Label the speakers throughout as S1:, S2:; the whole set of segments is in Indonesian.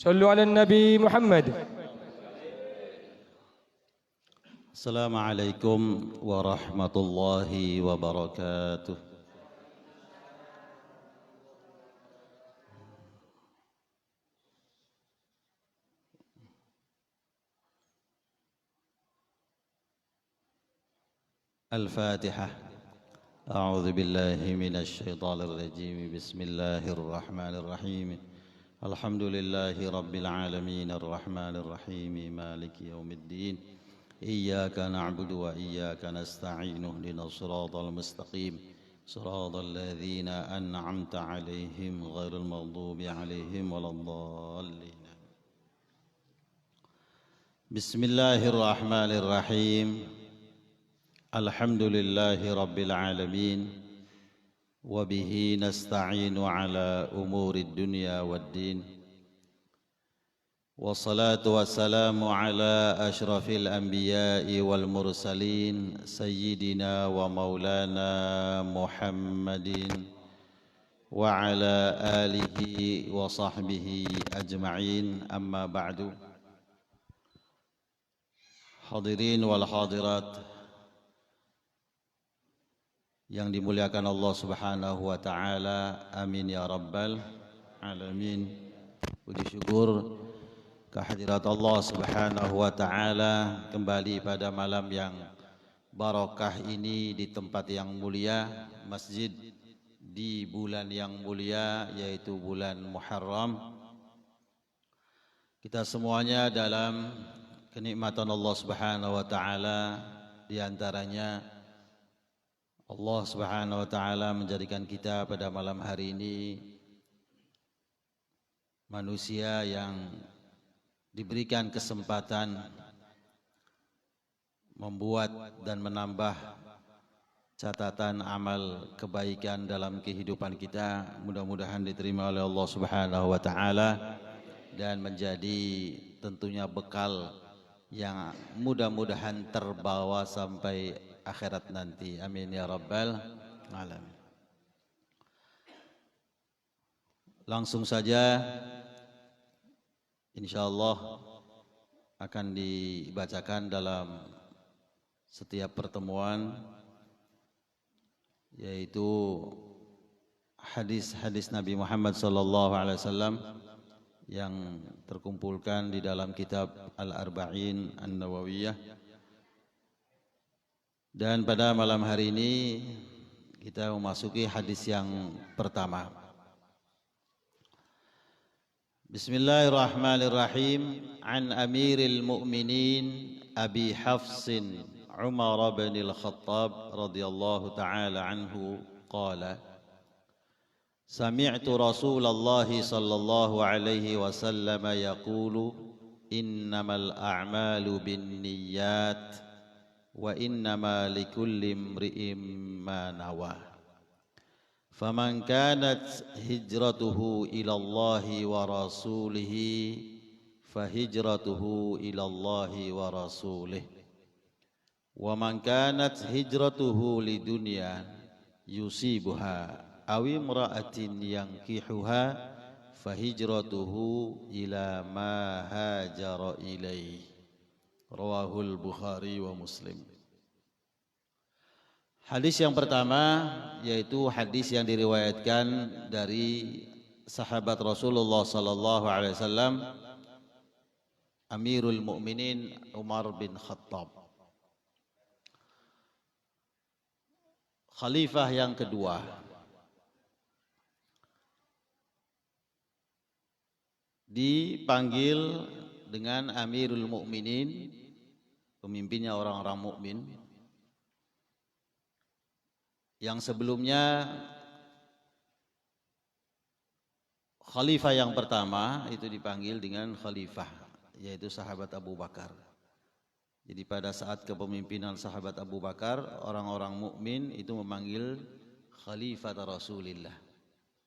S1: صلوا على النبي محمد.
S2: السلام عليكم ورحمة الله وبركاته. الفاتحة. أعوذ بالله من الشيطان الرجيم. بسم الله الرحمن الرحيم. الحمد لله رب العالمين الرحمن الرحيم مالك يوم الدين. إياك نعبد وإياك نستعين. اهدنا الصراط المستقيم صراط الذين أنعمت عليهم غير المغضوب عليهم ولا الضالين. بسم الله الرحمن الرحيم. الحمد لله رب العالمين وبه نستعين على أمور الدنيا والدين، والصلاة والسلام على أشرف الأنبياء والمرسلين سيدنا ومولانا محمد وعلى آله وصحبه أجمعين. أما بعد. Hadirin wal hadirat yang dimuliakan Allah Subhanahu wa taala, amin ya rabbal alamin. Puji syukur kehadirat Allah Subhanahu wa taala kembali pada malam yang barakah ini di tempat yang mulia, masjid di bulan yang mulia yaitu bulan Muharram. Kita semuanya dalam kenikmatan Allah Subhanahu wa taala, di antaranya Allah Subhanahu wa taala menjadikan kita pada malam hari ini manusia yang diberikan kesempatan membuat dan menambah catatan amal kebaikan dalam kehidupan kita. Mudah-mudahan diterima oleh Allah Subhanahu wa taala dan menjadi tentunya bekal yang mudah-mudahan terbawa sampai akhirat nanti. Amin ya rabbal alamin. Langsung saja insyaallah akan dibacakan dalam setiap pertemuan, yaitu hadis-hadis Nabi Muhammad sallallahu alaihi wasallam yang terkumpulkan di dalam kitab Al-Arba'in An-Nawawiyah. Dan pada malam hari ini kita memasuki hadis yang pertama. Bismillahirrahmanirrahim. An Amiril Mu'minin Abi Hafsin Umar bin Al-Khattab radhiyallahu ta'ala anhu qala Sami'tu Rasulullah sallallahu alaihi wasallam yaqulu innamal a'malu binniyat wa innama likulli imri'in ma nawa faman kanat hijratuhu ila Allahi wa rasulihi fahijratuhu ila Allahi wa rasulih wa man kanat hijratuhu lidunya yusibuha aw imra'atin yankihuha fahijratuhu ila ma hajara ilaihi. Rawahul Bukhari wa Muslim. Hadis yang pertama yaitu hadis yang diriwayatkan dari sahabat Rasulullah sallallahu alaihi wasallam, Amirul Mukminin Umar bin Khattab, khalifah yang kedua. Dipanggil dengan Amirul Mukminin, pemimpinnya orang-orang mukmin. Yang sebelumnya khalifah yang pertama itu dipanggil dengan khalifah, yaitu sahabat Abu Bakar. Jadi pada saat kepemimpinan sahabat Abu Bakar, orang-orang mukmin itu memanggil khalifah Rasulillah.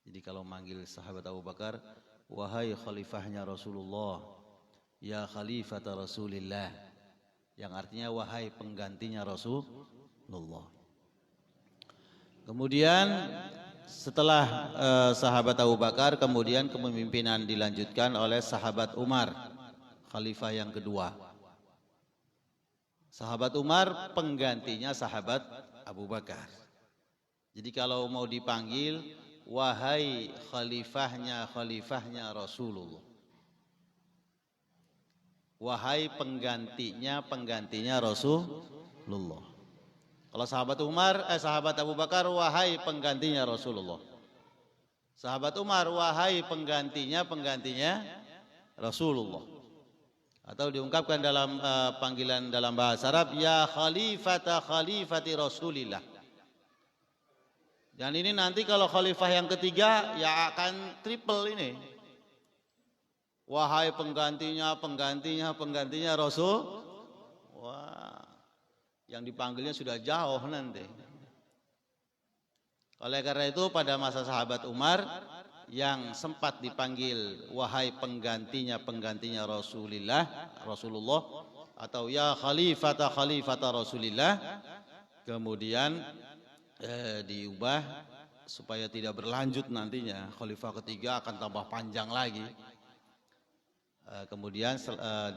S2: Jadi kalau manggil sahabat Abu Bakar, wahai khalifahnya Rasulullah, ya khalifah Rasulillah, yang artinya wahai penggantinya Rasulullah. Kemudian setelah sahabat Abu Bakar, kemudian kepemimpinan dilanjutkan oleh sahabat Umar, khalifah yang kedua. Sahabat Umar penggantinya sahabat Abu Bakar. Jadi kalau mau dipanggil, wahai khalifahnya Rasulullah. Wahai penggantinya Rasulullah. Kalau sahabat sahabat Abu Bakar, wahai penggantinya Rasulullah. Sahabat Umar, wahai penggantinya Rasulullah. Atau diungkapkan dalam panggilan dalam bahasa Arab, ya khalifati Rasulillah. Dan ini nanti kalau khalifah yang ketiga ya akan triple ini. Wahai penggantinya Rasul. Wah, yang dipanggilnya sudah jauh nanti. Oleh karena itu pada masa sahabat Umar yang sempat dipanggil wahai penggantinya Rasulullah atau ya khalifata Rasulillah, kemudian diubah supaya tidak berlanjut nantinya, khalifah ketiga akan tambah panjang lagi. Kemudian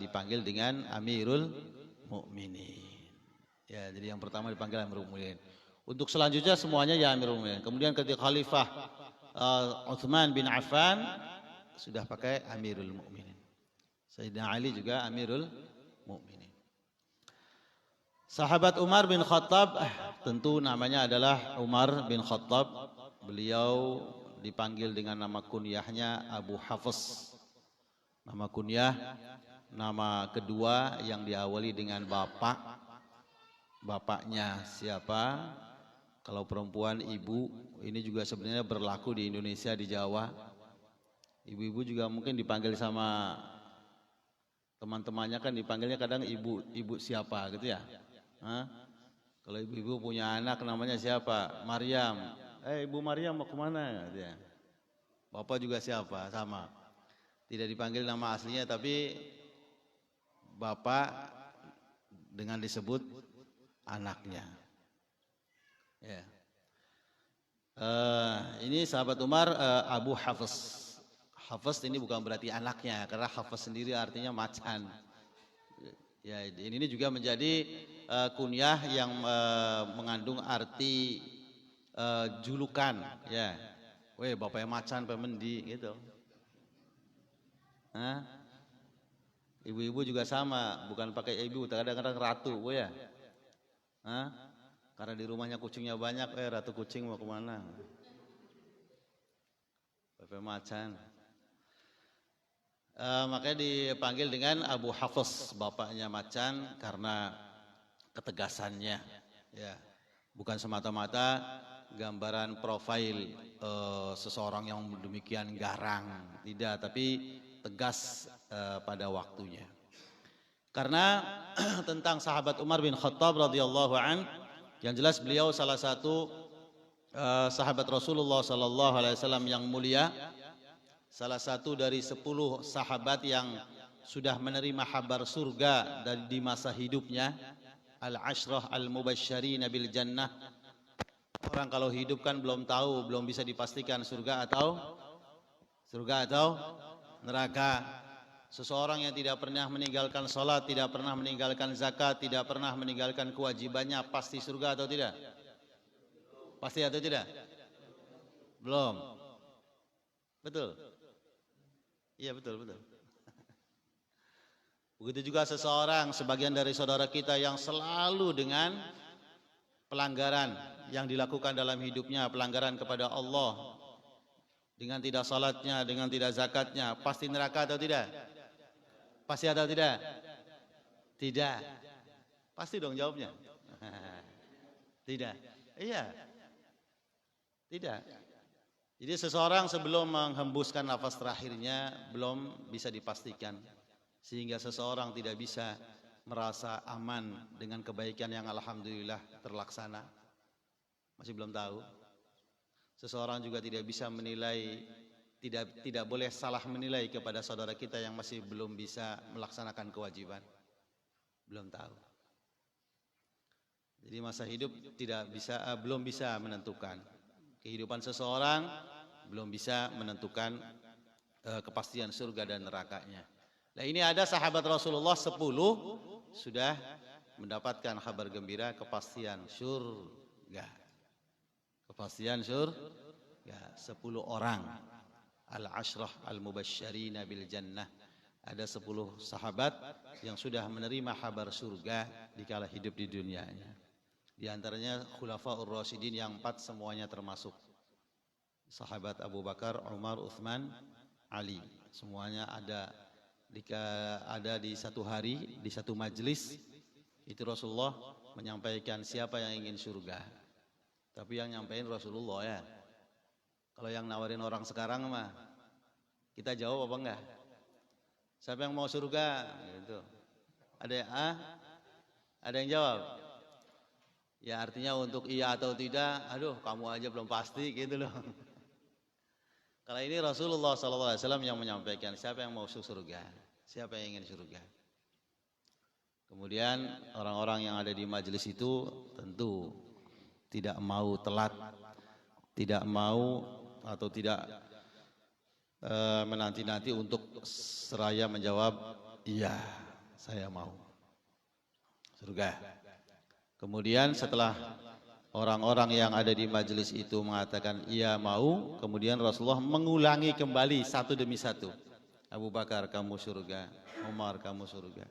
S2: dipanggil dengan Amirul Mukminin. Ya, jadi yang pertama dipanggil Amirul Mukminin. Untuk selanjutnya semuanya ya Amirul Mukminin. Kemudian ketika Khalifah Utsman bin Affan sudah pakai Amirul Mukminin. Sayyidina Ali juga Amirul Mukminin. Sahabat Umar bin Khattab, tentu namanya adalah Umar bin Khattab. Beliau dipanggil dengan nama kunyahnya Abu Hafs. Nama kunyah, nama kedua yang diawali dengan bapaknya siapa? Kalau perempuan ibu, ini juga sebenarnya berlaku di Indonesia, di Jawa. Ibu-ibu juga mungkin dipanggil sama teman-temannya, kan dipanggilnya kadang ibu siapa gitu ya. Hah? Kalau ibu-ibu punya anak namanya siapa? Maryam. Ibu Maryam mau kemana? Gitu ya. Bapak juga siapa? Sama. Tidak dipanggil nama aslinya, tapi bapak dengan disebut anaknya. Ya. Ini sahabat Umar Abu Hafs. Hafs ini bukan berarti anaknya, karena Hafs sendiri artinya macan. Ya, ini juga menjadi kunyah yang mengandung arti julukan. Ya, weh bapaknya macan pemendi gitu. Hah? Ibu-ibu juga sama, bukan pakai ibu, kadang-kadang ratu, ya. Hah? Karena di rumahnya kucingnya banyak, ratu kucing mau kemana? Bapak macan. Makanya dipanggil dengan Abu Hafs, bapaknya macan, karena ketegasannya. Ya, bukan semata-mata gambaran profil seseorang yang demikian garang, tidak, tapi tegas pada waktunya. Karena tentang sahabat Umar bin Khattab radhiyallahu an, yang jelas beliau salah satu sahabat Rasulullah sallallahu alaihi wasallam yang mulia, salah satu dari 10 sahabat yang sudah menerima kabar surga di masa hidupnya, al-ashrah al-mubasysyirin bil jannah. Orang kalau hidup kan belum tahu, belum bisa dipastikan surga atau neraka. Seseorang yang tidak pernah meninggalkan sholat, tidak pernah meninggalkan zakat, tidak pernah meninggalkan kewajibannya, pasti surga atau tidak? Pasti atau tidak? Belum. Betul? Iya, betul. Begitu juga seseorang, sebagian dari saudara kita yang selalu dengan pelanggaran yang dilakukan dalam hidupnya, pelanggaran kepada Allah, dengan tidak salatnya, dengan tidak zakatnya, pasti neraka atau tidak? Pasti atau tidak? Tidak. Pasti dong jawabnya. Tidak. Iya. Tidak. Jadi seseorang sebelum menghembuskan nafas terakhirnya belum bisa dipastikan, sehingga seseorang tidak bisa merasa aman dengan kebaikan yang alhamdulillah terlaksana. Masih belum tahu. Seseorang juga tidak bisa menilai, tidak boleh salah menilai kepada saudara kita yang masih belum bisa melaksanakan kewajiban. Belum tahu. Jadi masa hidup belum bisa menentukan. kehidupan seseorang belum bisa menentukan kepastian surga dan nerakanya. Nah ini ada sahabat Rasulullah 10 sudah mendapatkan kabar gembira kepastian surga. Kepastian surga 10 orang. Al-ashrah al-mubasysyirina bil jannah. Ada 10 sahabat yang sudah menerima kabar surga dikala hidup di dunianya. Di antaranya Khulafaur Rasyidin yang 4 semuanya termasuk. Sahabat Abu Bakar, Umar, Utsman, Ali. Semuanya ada di satu hari, di satu majelis. Itu Rasulullah menyampaikan siapa yang ingin surga. Tapi yang nyampein Rasulullah ya. Kalau yang nawarin orang sekarang mah kita jawab apa enggak? Siapa yang mau surga? Gitu. Ada yang jawab? Ya artinya untuk iya atau tidak, aduh kamu aja belum pasti gitu loh. Kalau ini Rasulullah SAW yang menyampaikan siapa yang mau surga, siapa yang ingin surga. Kemudian orang-orang yang ada di majelis itu tentu tidak mau telat, tidak mau atau tidak menanti-nanti untuk seraya menjawab iya saya mau surga. Kemudian setelah orang-orang yang ada di majelis itu mengatakan iya mau, kemudian Rasulullah mengulangi kembali satu demi satu. Abu Bakar kamu surga, Umar kamu surga,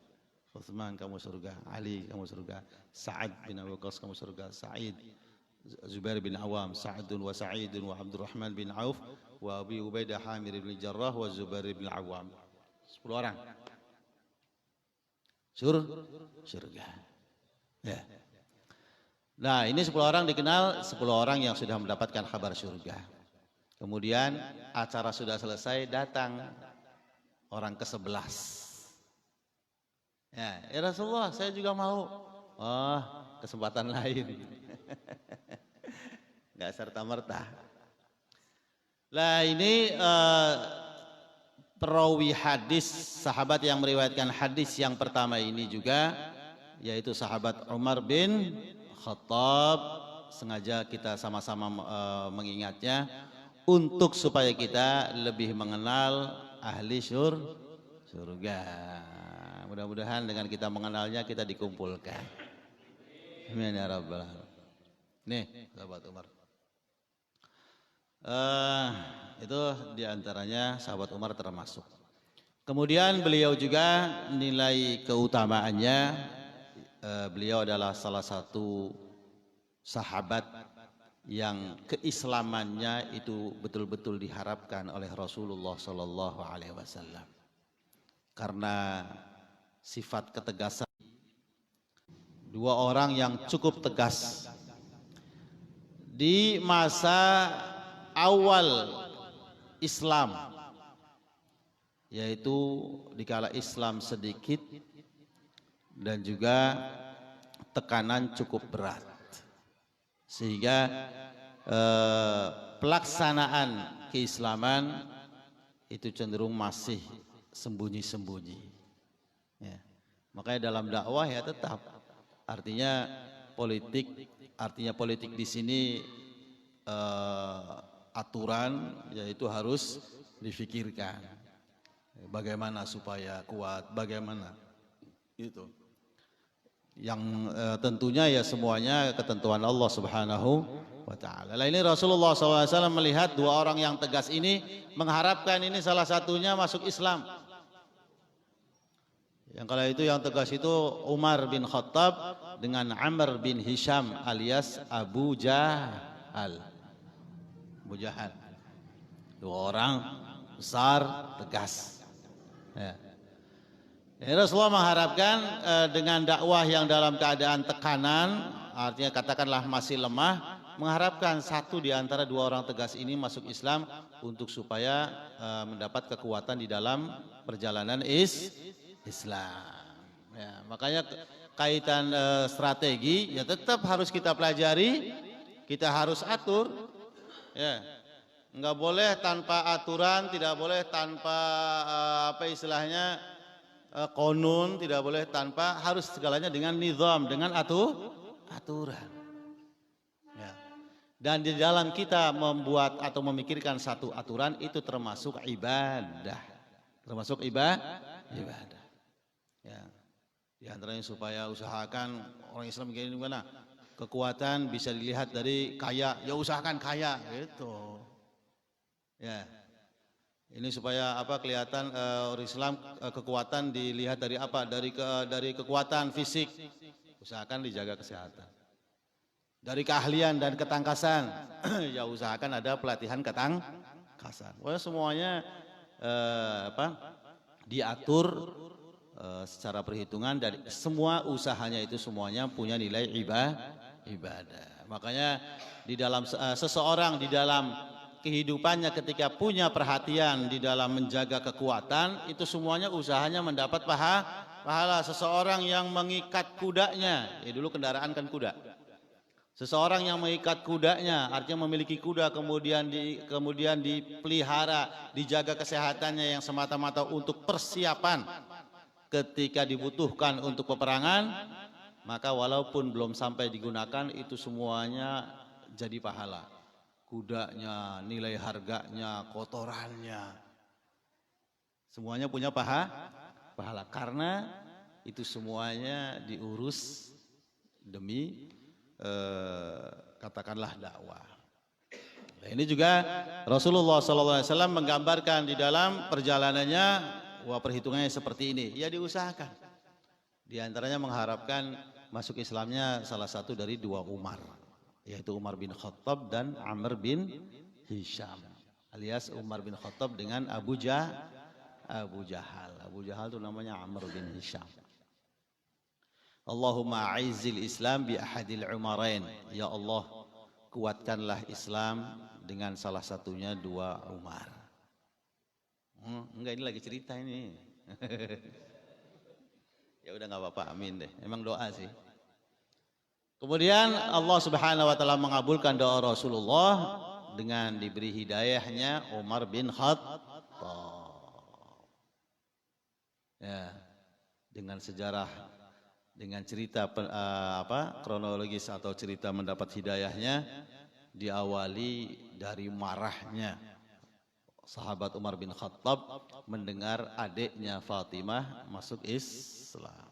S2: Utsman kamu surga, Ali kamu surga, Sa'ad bin Abi Waqqas kamu surga, Sa'id, Zubair bin Awam, Sa'dun wa Sa'idun wa Abdurrahman bin Auf wa Abi Ubaidah Hamir bin Jarrah wa Zubair bin Awam. 10 orang. Surga. Ya. Nah ini 10 orang dikenal 10 orang yang sudah mendapatkan kabar surga. Kemudian acara sudah selesai, datang orang ke-11. Ya Rasulullah saya juga mau. Oh kesempatan lain. Gak serta-merta. Lah ini perawi hadis, sahabat yang meriwayatkan hadis yang pertama ini juga yaitu sahabat Umar bin Khattab. Sengaja kita sama-sama mengingatnya untuk supaya kita lebih mengenal ahli surga. Mudah-mudahan dengan kita mengenalnya kita dikumpulkan. Amin ya rabbal alamin. Nih sahabat Umar. Itu diantaranya sahabat Umar termasuk. Kemudian beliau juga nilai keutamaannya, beliau adalah salah satu sahabat yang keislamannya itu betul-betul diharapkan oleh Rasulullah Sallallahu Alaihi Wasallam karena sifat ketegasan. Dua orang yang cukup tegas di masa awal Islam, yaitu dikala Islam sedikit dan juga tekanan cukup berat, sehingga pelaksanaan keislaman itu cenderung masih sembunyi-sembunyi. Ya. Makanya dalam dakwah ya tetap artinya politik di sini aturan yaitu harus difikirkan bagaimana supaya kuat, bagaimana itu yang tentunya ya semuanya ketentuan Allah Subhanahu wa ta'ala. Ini Rasulullah SAW melihat dua orang yang tegas ini, mengharapkan ini salah satunya masuk Islam. Yang kala itu yang tegas itu Umar bin Khattab dengan Amr bin Hisham alias Abu Jahal. Abu Jahal. Dua orang besar tegas. Ya. Rasulullah mengharapkan dengan dakwah yang dalam keadaan tekanan, artinya katakanlah masih lemah, mengharapkan satu di antara dua orang tegas ini masuk Islam untuk supaya mendapat kekuatan di dalam perjalanan Islam. Ya, makanya kaitan strategi ya tetap harus kita pelajari, kita harus atur. Ya, nggak boleh tanpa aturan, tidak boleh tanpa apa istilahnya konun, tidak boleh tanpa, harus segalanya dengan nizam, dengan aturan. Ya. Dan di dalam kita membuat atau memikirkan satu aturan itu termasuk ibadah. Termasuk ibadah. Ya. Di antaranya supaya usahakan orang Islam gimana? Kekuatan bisa dilihat dari kaya, ya usahakan kaya gitu. Ya. Ini supaya apa kelihatan orang Islam kekuatan dilihat dari apa? Dari kekuatan fisik. Usahakan dijaga kesehatan. Dari keahlian dan ketangkasan, ya usahakan ada pelatihan ketangkasan. Wah semuanya diatur secara perhitungan dan semua usahanya itu semuanya punya nilai ibadah. Makanya di dalam seseorang di dalam kehidupannya ketika punya perhatian di dalam menjaga kekuatan itu semuanya usahanya mendapat pahala. Seseorang yang mengikat kudanya, ya dulu kendaraan kan kuda. Seseorang yang mengikat kudanya, artinya memiliki kuda kemudian dipelihara, dijaga kesehatannya yang semata-mata untuk persiapan ketika dibutuhkan untuk peperangan, maka walaupun belum sampai digunakan itu semuanya jadi pahala. Kudanya, nilai harganya, kotorannya, semuanya punya pahala karena itu semuanya diurus demi katakanlah dakwah. Nah, ini juga Rasulullah SAW menggambarkan di dalam perjalanannya, wah perhitungannya seperti ini. Ya diusahakan. Di antaranya mengharapkan masuk Islamnya salah satu dari dua Umar, yaitu Umar bin Khattab dan Amr bin Hisham, alias Umar bin Khattab dengan Abu Jahal. Abu Jahal itu namanya Amr bin Hisham. Allahumma a'izzil Islam bi ahadil umarain. Ya Allah, kuatkanlah Islam dengan salah satunya dua Umar. Enggak, ini lagi cerita ini. Ya udah nggak apa-apa, amin deh. Emang doa sih. Kemudian Allah Subhanahu wa taala mengabulkan doa Rasulullah dengan diberi hidayahnya Umar bin Khattab. Ya, dengan sejarah, dengan cerita kronologis atau cerita mendapat hidayahnya diawali dari marahnya sahabat Umar bin Khattab mendengar adiknya Fatimah masuk Islam.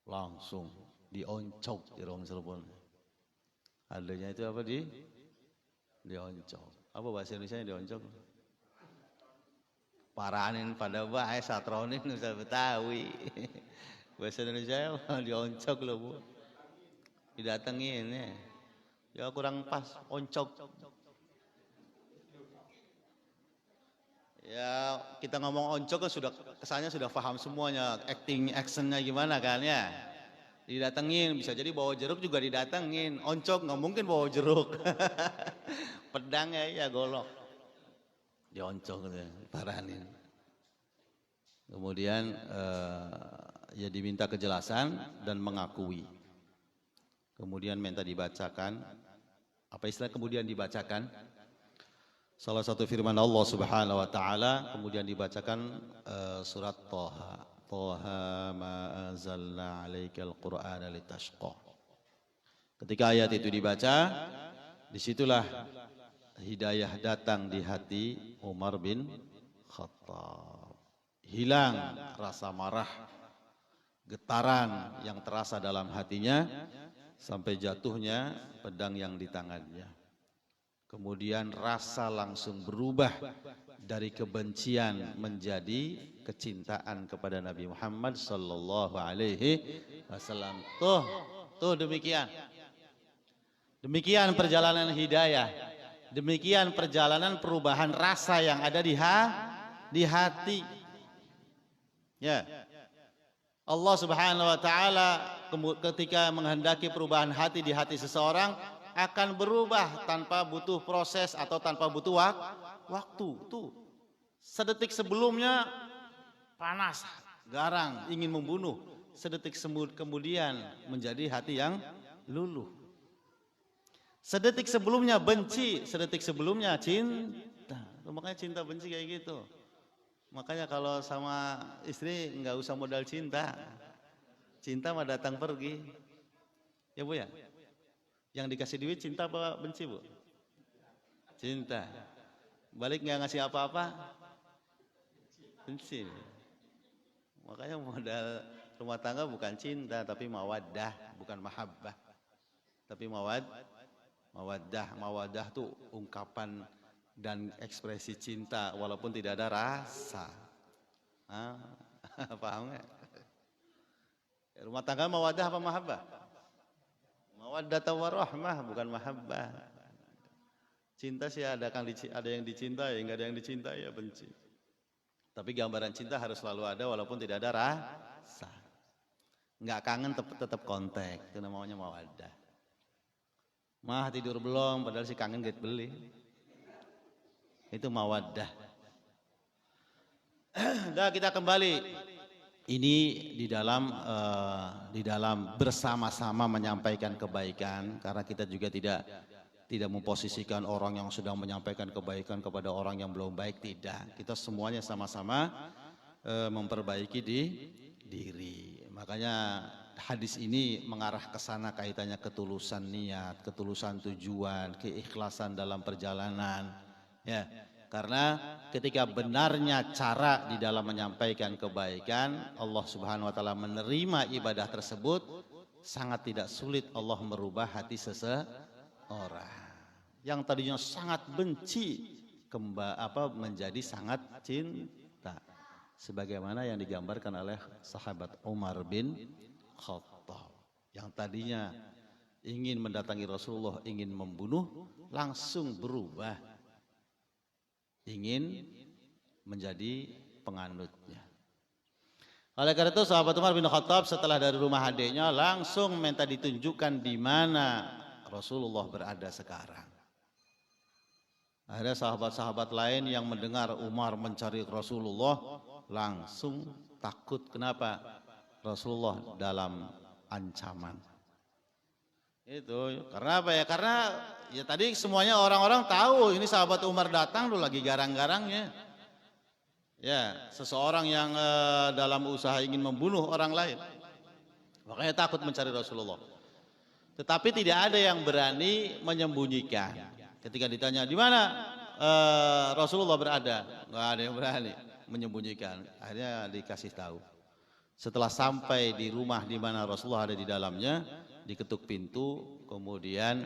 S2: Langsung dioncok di ruang telepon. Adanya itu apa dioncok. Apa bahasa Indonesia dioncok? Paranin pada bahasa satronin Nusa Betawi. Bahasa Indonesia dioncok loh Bu. Didatengin ya. Ya kurang pas, oncok. Ya kita ngomong oncok kan sudah kesannya sudah paham semuanya, actionnya gimana kan ya. Didatengin, bisa jadi bawa jeruk juga didatengin. Oncok nggak mungkin bawa jeruk. Pedang ya golok. Dioncok paranin. Kemudian ya diminta kejelasan dan mengakui. Kemudian minta dibacakan. Apa istilah kemudian dibacakan? Salah satu firman Allah Subhanahu wa taala kemudian dibacakan surat Thaha. Thaha ma anzalna 'alaikal Qur'ana litashqa. Ketika ayat itu dibaca, disitulah hidayah datang di hati Umar bin Khattab. Hilang rasa marah, getaran yang terasa dalam hatinya sampai jatuhnya pedang yang di tangannya. Kemudian rasa langsung berubah dari kebencian menjadi kecintaan kepada Nabi Muhammad sallallahu alaihi wasallam. Tuh demikian. Demikian perjalanan hidayah. Demikian perjalanan perubahan rasa yang ada di hati. Ya. Allah Subhanahu wa taala ketika menghendaki perubahan hati di hati seseorang akan berubah tanpa butuh proses atau tanpa butuh waktu. Tuh. Sedetik sebelumnya panas, garang, ingin membunuh. Sedetik kemudian menjadi hati yang luluh. Sedetik sebelumnya benci, sedetik sebelumnya cinta. Makanya cinta benci kayak gitu. Makanya kalau sama istri nggak usah modal cinta. Cinta mah datang pergi. Ya Bu ya? Yang dikasih duit cinta apa benci, Bu? Cinta. Balik nggak ngasih apa-apa? Benci. Makanya modal rumah tangga bukan cinta tapi mawaddah, bukan mahabbah. Tapi mawaddah. Mawaddah tuh ungkapan dan ekspresi cinta walaupun tidak ada rasa. Paham nggak? Rumah tangga mawaddah apa mahabbah? Mawaddah warahmah, bukan mahabbah. Cinta sih ada yang dicintai, enggak ada yang dicintai ya benci. Tapi gambaran cinta harus selalu ada walaupun tidak ada rasa. Enggak kangen tetap kontak, itu namanya mawaddah. Mah tidur belum, padahal si kangen get beli. Itu mawaddah. Dah kita kembali. Ini di dalam bersama-sama menyampaikan kebaikan, karena kita juga tidak memposisikan orang yang sedang menyampaikan kebaikan kepada orang yang belum baik, tidak. Kita semuanya sama-sama memperbaiki diri. Makanya hadis ini mengarah ke sana, kaitannya ketulusan niat, ketulusan tujuan, keikhlasan dalam perjalanan. Ya. Karena ketika benarnya cara di dalam menyampaikan kebaikan, Allah Subhanahu wa taala menerima ibadah tersebut, sangat tidak sulit Allah merubah hati seseorang yang tadinya sangat benci menjadi sangat cinta, sebagaimana yang digambarkan oleh sahabat Umar bin Khattab yang tadinya ingin mendatangi Rasulullah, ingin membunuh, langsung berubah ingin menjadi penganutnya. Oleh karena itu sahabat Umar bin Khattab setelah dari rumah adiknya langsung minta ditunjukkan di mana Rasulullah berada sekarang. Ada sahabat-sahabat lain yang mendengar Umar mencari Rasulullah langsung takut. Kenapa? Rasulullah dalam ancaman. Itu karena apa ya? Karena ya tadi semuanya orang-orang tahu ini sahabat Umar datang tuh lagi garang-garangnya. Ya, seseorang yang dalam usaha ingin membunuh orang lain. Makanya takut mencari Rasulullah. Tetapi tidak ada yang berani menyembunyikan. Ketika ditanya di mana Rasulullah berada, nggak ada yang berani menyembunyikan. Akhirnya dikasih tahu. Setelah sampai di rumah di mana Rasulullah ada di dalamnya, diketuk pintu, kemudian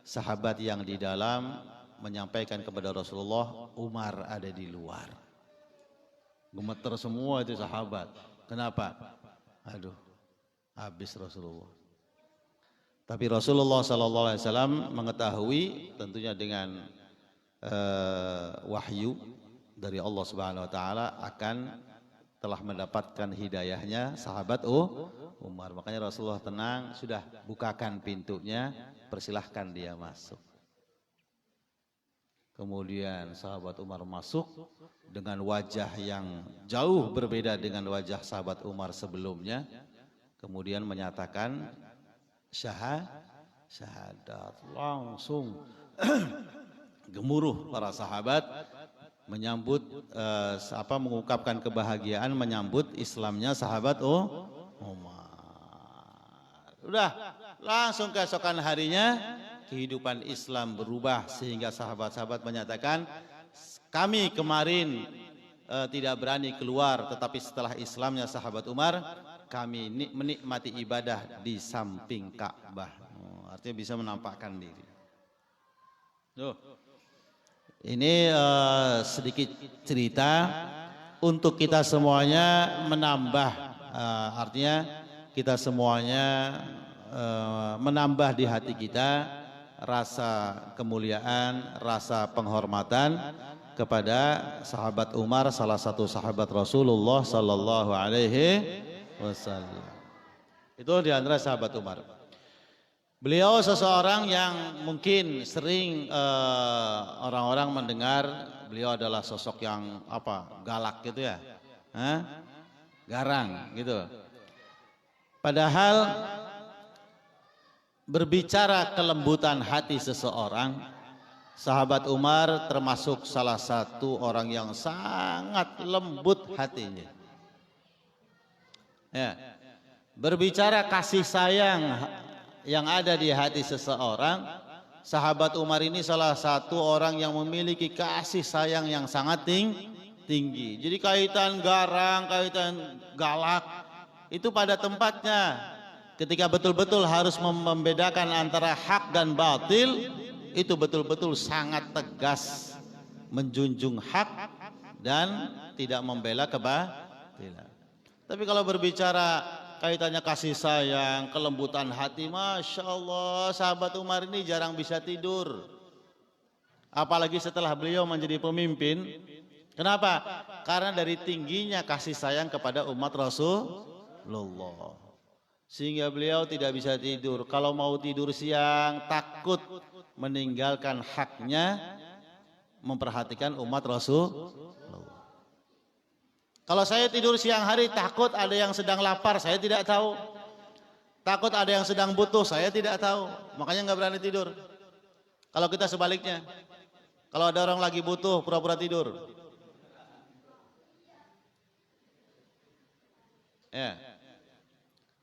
S2: sahabat yang di dalam menyampaikan kepada Rasulullah, Umar ada di luar. Gemeter semua itu sahabat. Kenapa? Aduh, habis Rasulullah. Tapi Rasulullah SAW mengetahui tentunya dengan wahyu dari Allah Subhanahu Wa Taala akan telah mendapatkan hidayahnya sahabat Umar. Makanya Rasulullah tenang, sudah bukakan pintunya, persilahkan dia masuk. Kemudian sahabat Umar masuk dengan wajah yang jauh berbeda dengan wajah sahabat Umar sebelumnya. Kemudian menyatakan syahadat. Langsung gemuruh para sahabat menyambut mengungkapkan kebahagiaan menyambut Islamnya sahabat Umar. Udah langsung keesokan harinya kehidupan Islam berubah sehingga sahabat-sahabat menyatakan kami kemarin tidak berani keluar, tetapi setelah Islamnya sahabat Umar kami menikmati ibadah di samping Ka'bah. Artinya bisa menampakkan diri. Ini sedikit cerita untuk kita semuanya menambah, artinya kita semuanya menambah di hati kita rasa kemuliaan, rasa penghormatan kepada sahabat Umar, salah satu sahabat Rasulullah Sallallahu Alaihi Wasallam. Itu di antara sahabat Umar. Beliau seseorang yang mungkin sering orang-orang mendengar beliau adalah sosok yang galak gitu ya, garang gitu. Padahal berbicara kelembutan hati seseorang, sahabat Umar termasuk salah satu orang yang sangat lembut hatinya. Ya, berbicara kasih sayang yang ada di hati seseorang, sahabat Umar ini salah satu orang yang memiliki kasih sayang yang sangat tinggi. Jadi kaitan garang, kaitan galak itu pada tempatnya. Ketika betul-betul harus membedakan antara hak dan batil, itu betul-betul sangat tegas menjunjung hak dan tidak membela kebatilan. Tapi kalau berbicara kaitannya kasih sayang, kelembutan hati, Masya Allah, sahabat Umar ini jarang bisa tidur. Apalagi setelah beliau menjadi pemimpin. Kenapa? Karena dari tingginya kasih sayang kepada umat Rasulullah. Sehingga beliau tidak bisa tidur. Kalau mau tidur siang takut meninggalkan haknya memperhatikan umat Rasulullah. Kalau saya tidur siang hari takut ada yang sedang lapar, saya tidak tahu. Takut ada yang sedang butuh, saya tidak tahu. Makanya nggak berani tidur. Kalau kita sebaliknya, kalau ada orang lagi butuh pura-pura tidur. Ya.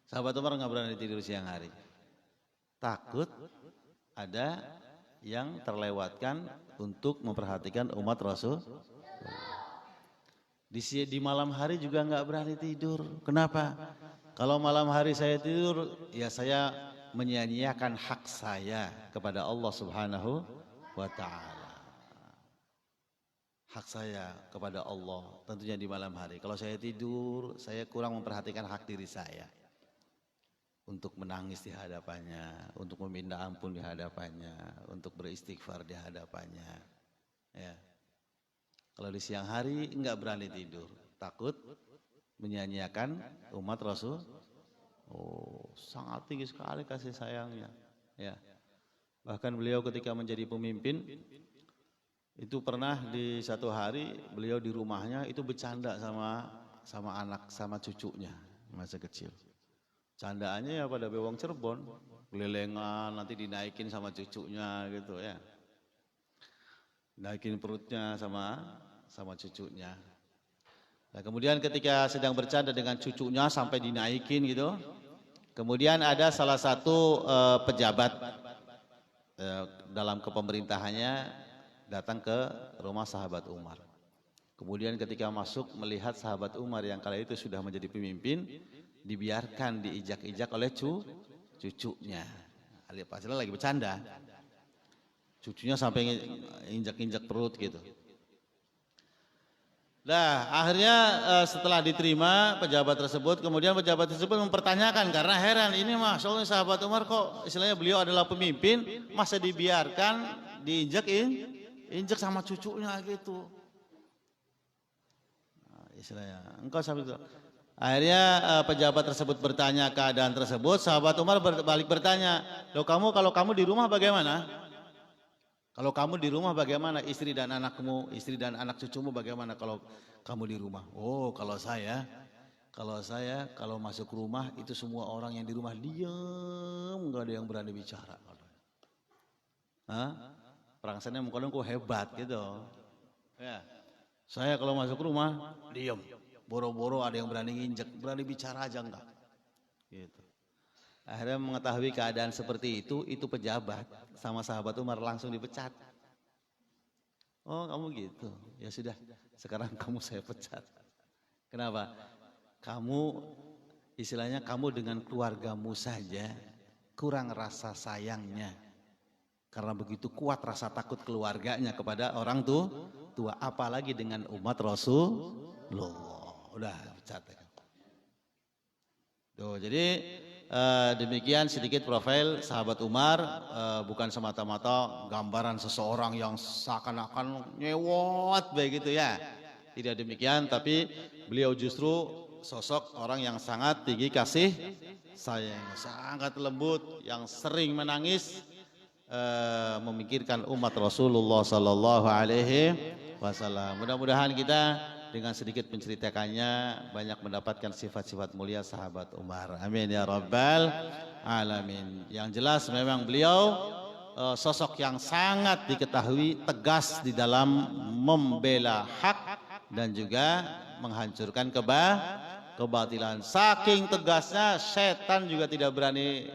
S2: Sahabat Umar nggak berani tidur siang hari. Takut ada yang terlewatkan untuk memperhatikan umat Rasul. Di malam hari juga nggak berani tidur. Kenapa? Kalau malam hari saya tidur, ya saya menyia-nyiakan hak saya kepada Allah Subhanahu wa Ta'ala. Hak saya kepada Allah tentunya di malam hari. Kalau saya tidur, saya kurang memperhatikan hak diri saya. Untuk menangis di hadapannya, untuk meminta ampun di hadapannya, untuk beristighfar di hadapannya. Ya. Kalau di siang hari enggak berani tidur, takut menyia-nyiakan umat Rasul. Oh, sangat tinggi sekali kasih sayangnya. Ya. Bahkan beliau ketika menjadi pemimpin itu pernah di satu hari beliau di rumahnya itu bercanda sama anak sama cucunya masa kecil. Candaannya ya pada bewang Cirebon, gelelengan nanti dinaikin sama cucunya gitu ya. Naikin perutnya sama cucunya. Nah, kemudian ketika sedang bercanda dengan cucunya sampai dinaikin gitu. Kemudian ada salah satu pejabat dalam kepemerintahannya datang ke rumah sahabat Umar. Kemudian ketika masuk melihat sahabat Umar yang kala itu sudah menjadi pemimpin, dibiarkan diijak-ijak oleh cucunya. Pastilah lagi bercanda. Cucunya sampai injak-injak perut gitu. Nah, akhirnya setelah diterima pejabat tersebut, kemudian pejabat tersebut mempertanyakan karena heran, ini Masya Allah sahabat Umar kok istilahnya beliau adalah pemimpin, masa dibiarkan diinjak sama cucunya gitu. Nah, istilahnya, engkau sahabat itu. Akhirnya pejabat tersebut bertanya keadaan tersebut, sahabat Umar balik bertanya, loh kamu kalau kamu di rumah bagaimana? Kalau kamu di rumah bagaimana? Istri dan anakmu, istri dan anak cucumu bagaimana kalau kamu di rumah? Oh kalau saya kalau masuk rumah itu semua orang yang di rumah diam, nggak ada yang berani bicara. Hah? Perangsannya mukanya kok hebat gitu. Ya. Saya kalau masuk rumah diam. Boro-boro ada yang berani nginjek, berani bicara aja enggak. Gitu. Akhirnya mengetahui keadaan seperti itu pejabat sama sahabat Umar langsung dipecat. Oh kamu gitu, ya sudah sekarang kamu saya pecat. Kenapa? Kamu istilahnya kamu dengan keluargamu saja kurang rasa sayangnya. Karena begitu kuat rasa takut keluarganya kepada orang tua, apalagi dengan umat Rasulullah. Udah pecat. Tuh, jadi demikian sedikit profil sahabat Umar, bukan semata-mata gambaran seseorang yang seakan-akan nyewot begitu ya. Tidak demikian, tapi beliau justru sosok orang yang sangat tinggi kasih sayang, sangat lembut, yang sering menangis, memikirkan umat Rasulullah Sallallahu Alaihi Wasallam. Mudah-mudahan kita dengan sedikit menceritakannya banyak mendapatkan sifat-sifat mulia sahabat Umar. Amin ya rabbal alamin. Yang jelas memang beliau sosok yang sangat diketahui tegas di dalam membela hak dan juga menghancurkan kebatilan. Saking tegasnya setan juga tidak berani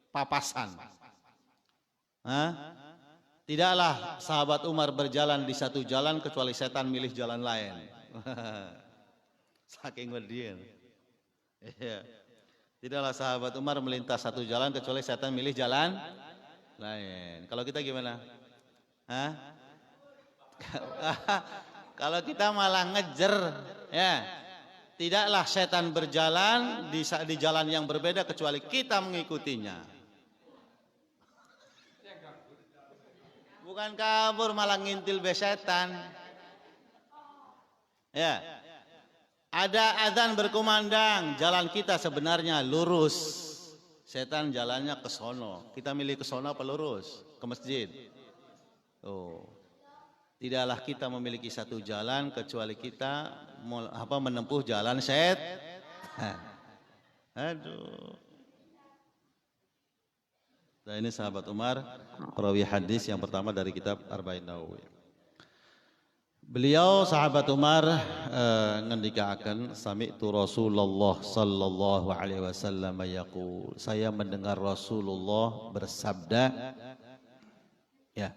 S2: papasan. Hah? Tidaklah sahabat Umar berjalan di satu jalan kecuali setan milih jalan lain. Saking berdien. Iya. Tidaklah sahabat Umar melintas satu jalan kecuali setan milih jalan lain. Kalau kita gimana? Hah? Kalau kita malah ngejer, ya. Tidaklah setan berjalan di jalan yang berbeda kecuali kita mengikutinya. Bukan kabur, malah ngintil besetan. Ya. Ada azan berkumandang, jalan kita sebenarnya lurus. Setan jalannya ke sono. Kita milih ke sono apa lurus? Ke masjid. Oh. Tidaklah kita memiliki satu jalan kecuali kita menempuh jalan Aduh. Nah, ini sahabat Umar, perawi hadis yang pertama dari kitab Arba'in Nawawi. Beliau sahabat Umar ngendikaken sami'tu Rasulullah sallallahu alaihi wasallam yaqul, saya mendengar Rasulullah bersabda, ya,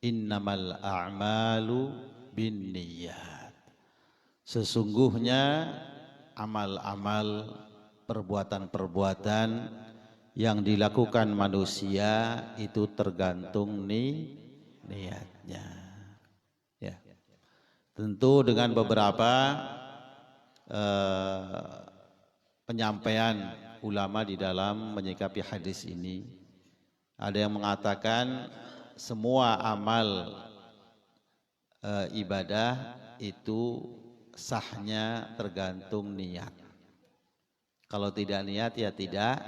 S2: innamal a'malu binniyat. Sesungguhnya amal-amal, perbuatan-perbuatan yang dilakukan manusia itu tergantung niatnya. Ya. Tentu dengan beberapa penyampaian ulama di dalam menyikapi hadis ini. Ada yang mengatakan semua amal ibadah itu sahnya tergantung niat. Kalau tidak niat ya tidak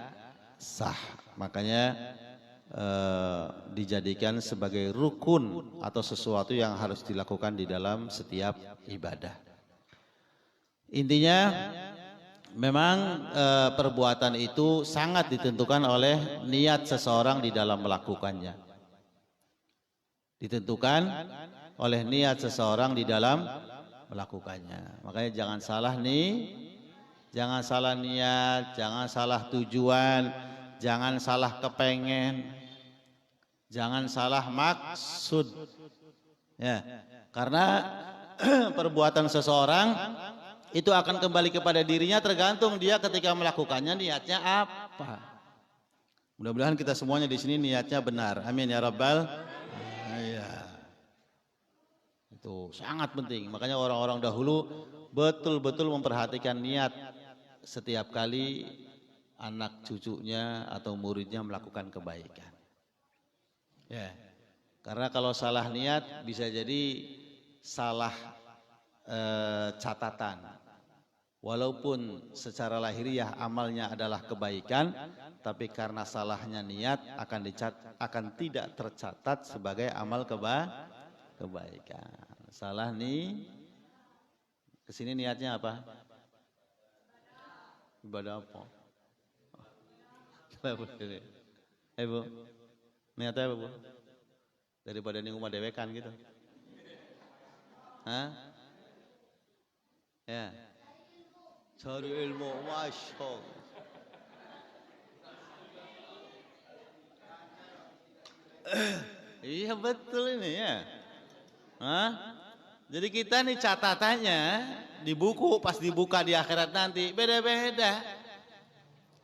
S2: sah. Makanya dijadikan sebagai rukun atau sesuatu yang harus dilakukan di dalam setiap ibadah. Intinya memang perbuatan itu sangat ditentukan oleh niat seseorang di dalam melakukannya. Ditentukan oleh niat seseorang di dalam melakukannya. Makanya jangan salah jangan salah niat, jangan salah tujuan, jangan salah kepengen, jangan salah maksud. Ya, karena perbuatan seseorang itu akan kembali kepada dirinya, tergantung dia ketika melakukannya niatnya apa. Mudah-mudahan kita semuanya di sini niatnya benar. Amin ya rabbal. Ya. Itu sangat penting. Makanya orang-orang dahulu betul-betul memperhatikan niat setiap kali anak cucunya atau muridnya melakukan kebaikan. Ya. Karena kalau salah niat bisa jadi salah catatan. Walaupun secara lahiriah amalnya adalah kebaikan, tapi karena salahnya niat akan tidak tercatat sebagai amal kebaikan. Salah kesini niatnya apa? Ibadah apa? Bu, niatnya apa, Bu? Daripada nih rumah dewekan gitu. Hah? Ya. Cari ilmu, Masya Allah. Iya betul ini ya. Hah? Jadi kita nih catatannya di buku pas dibuka di akhirat nanti beda-beda.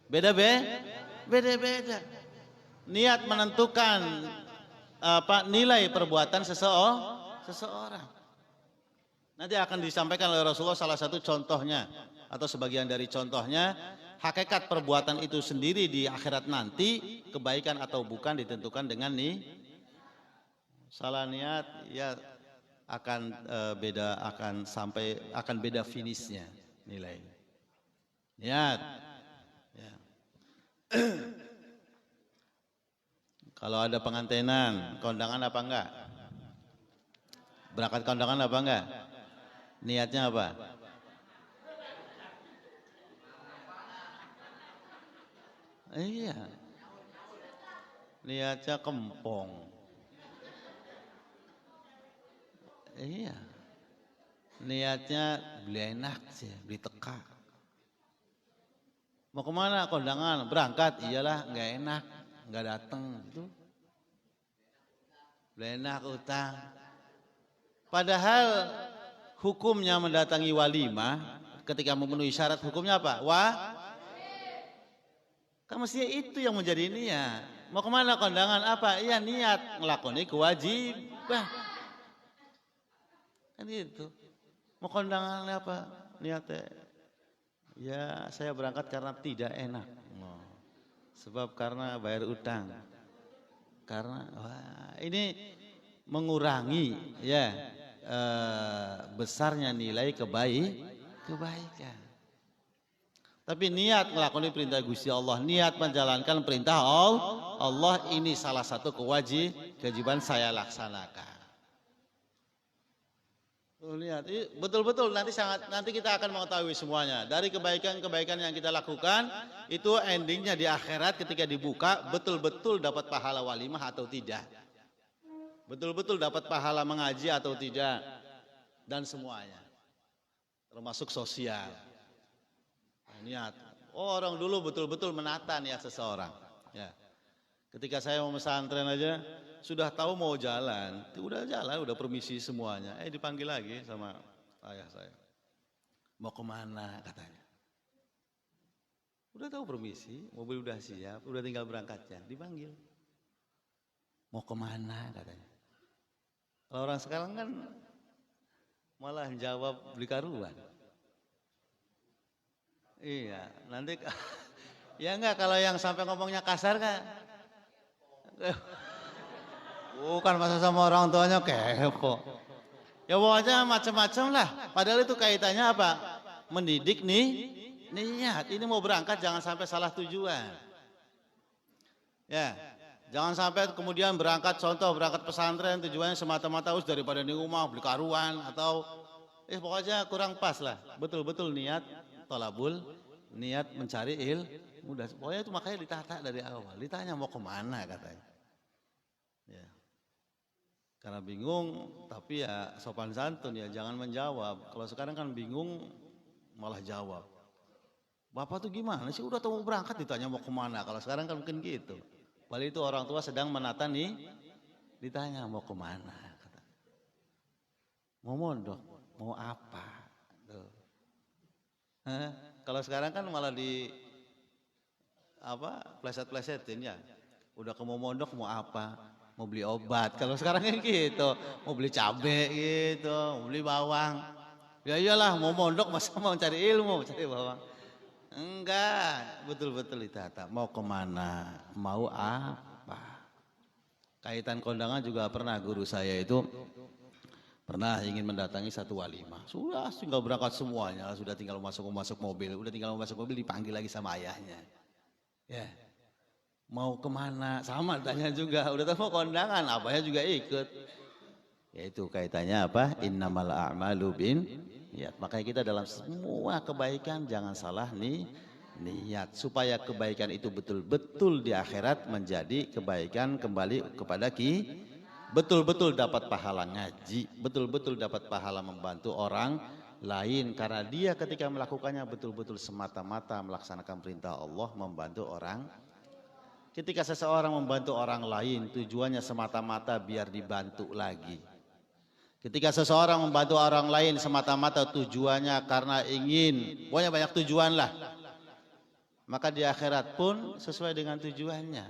S2: Beda-beda. Niat menentukan nilai perbuatan seseorang. Nanti akan disampaikan oleh Rasulullah salah satu contohnya atau sebagian dari contohnya, hakikat perbuatan itu sendiri di akhirat nanti kebaikan atau bukan ditentukan dengan salah niat ya akan beda finishnya nilai niat ya. Kalau ada pengantenan kondangan apa enggak, berangkat kondangan apa enggak, niatnya apa? Iya, niatnya kempong. Iya, niatnya beli enak sih, beli teka. Mau kemana kondangan? Berangkat, iyalah nggak enak. nggak datang itu belenak utang. Padahal hukumnya mendatangi walimah ketika memenuhi syarat hukumnya apa? Kan mestinya itu yang menjadi niat. Mau kemana kondangan apa? Iya niat ngelakoni kewajiban. Kan itu. Mau kondangan apa? Niatnya. Ya saya berangkat karena tidak enak. Sebab karena bayar utang. Karena ini mengurangi ya besarnya nilai kebaikan. Tapi niat melakoni perintah Gusti Allah, niat menjalankan perintah Allah ini salah satu kewajiban saya laksanakan. Lihat, betul-betul nanti kita akan mengetahui semuanya. Dari kebaikan-kebaikan yang kita lakukan, itu endingnya di akhirat ketika dibuka, betul-betul dapat pahala walimah atau tidak. Betul-betul dapat pahala mengaji atau tidak. Dan semuanya. Termasuk sosial. Niat. Orang dulu betul-betul menata niat seseorang. Ya. Ketika saya mau pesantren aja, sudah tahu mau jalan, udah permisi semuanya. Dipanggil lagi sama ayah saya. Mau kemana katanya. Udah tahu permisi, mobil udah siap, udah tinggal berangkatnya. Dipanggil. Mau kemana katanya. Kalau orang sekarang kan malah jawab beli karuan. Iya, nanti ya enggak kalau yang sampai ngomongnya kasar kan. Bukan masa sama orang tuanya kepo. Ya pokoknya macam-macam lah. Padahal itu kaitannya apa? Mendidik niat. Ini mau berangkat jangan sampai salah tujuan. Ya, jangan sampai kemudian berangkat pesantren tujuannya semata-mata daripada di rumah beli karuan atau pokoknya kurang pas lah. Betul-betul niat tolabul, niat mencari mudah. Pokoknya itu makanya ditata dari awal. Ditanya mau kemana katanya. Ya. Karena bingung, tapi ya sopan santun ya jangan menjawab. Kalau sekarang kan bingung malah jawab. Bapak tuh gimana sih udah tahu berangkat ditanya mau kemana. Kalau sekarang kan mungkin gitu. Padahal itu orang tua sedang menata ditanya mau kemana. Kata. Mau mondok, mau apa. Tuh. Kalau sekarang kan malah pleset-plesetin ya. Udah ke mau mondok mau apa? Mau beli obat. Kalau sekarang kan gitu, mau beli cabai gitu, mau beli bawang. Ya iyalah mau mondok masa mau cari ilmu, cari bawang. Enggak, betul-betul ditata. Mau kemana? Mau apa? Kaitan kondangan juga pernah guru saya itu pernah ingin mendatangi satu walimah. Sudah tinggal berangkat semuanya, sudah tinggal masuk mobil, dipanggil lagi sama ayahnya. Ya. Mau kemana? Sama tanya juga. Udah tahu mau kondangan, abahnya juga ikut. Yaitu kaitannya apa? Innamal a'malu niat. Makanya kita dalam semua kebaikan jangan salah niat. Supaya kebaikan itu betul-betul di akhirat menjadi kebaikan kembali kepada betul-betul dapat pahala ngaji, betul-betul dapat pahala membantu orang lain. Karena dia ketika melakukannya betul-betul semata-mata melaksanakan perintah Allah, membantu orang. Ketika seseorang membantu orang lain tujuannya semata-mata biar dibantu lagi. Ketika seseorang membantu orang lain semata-mata tujuannya karena ingin, pokoknya banyak tujuan lah. Maka di akhirat pun sesuai dengan tujuannya.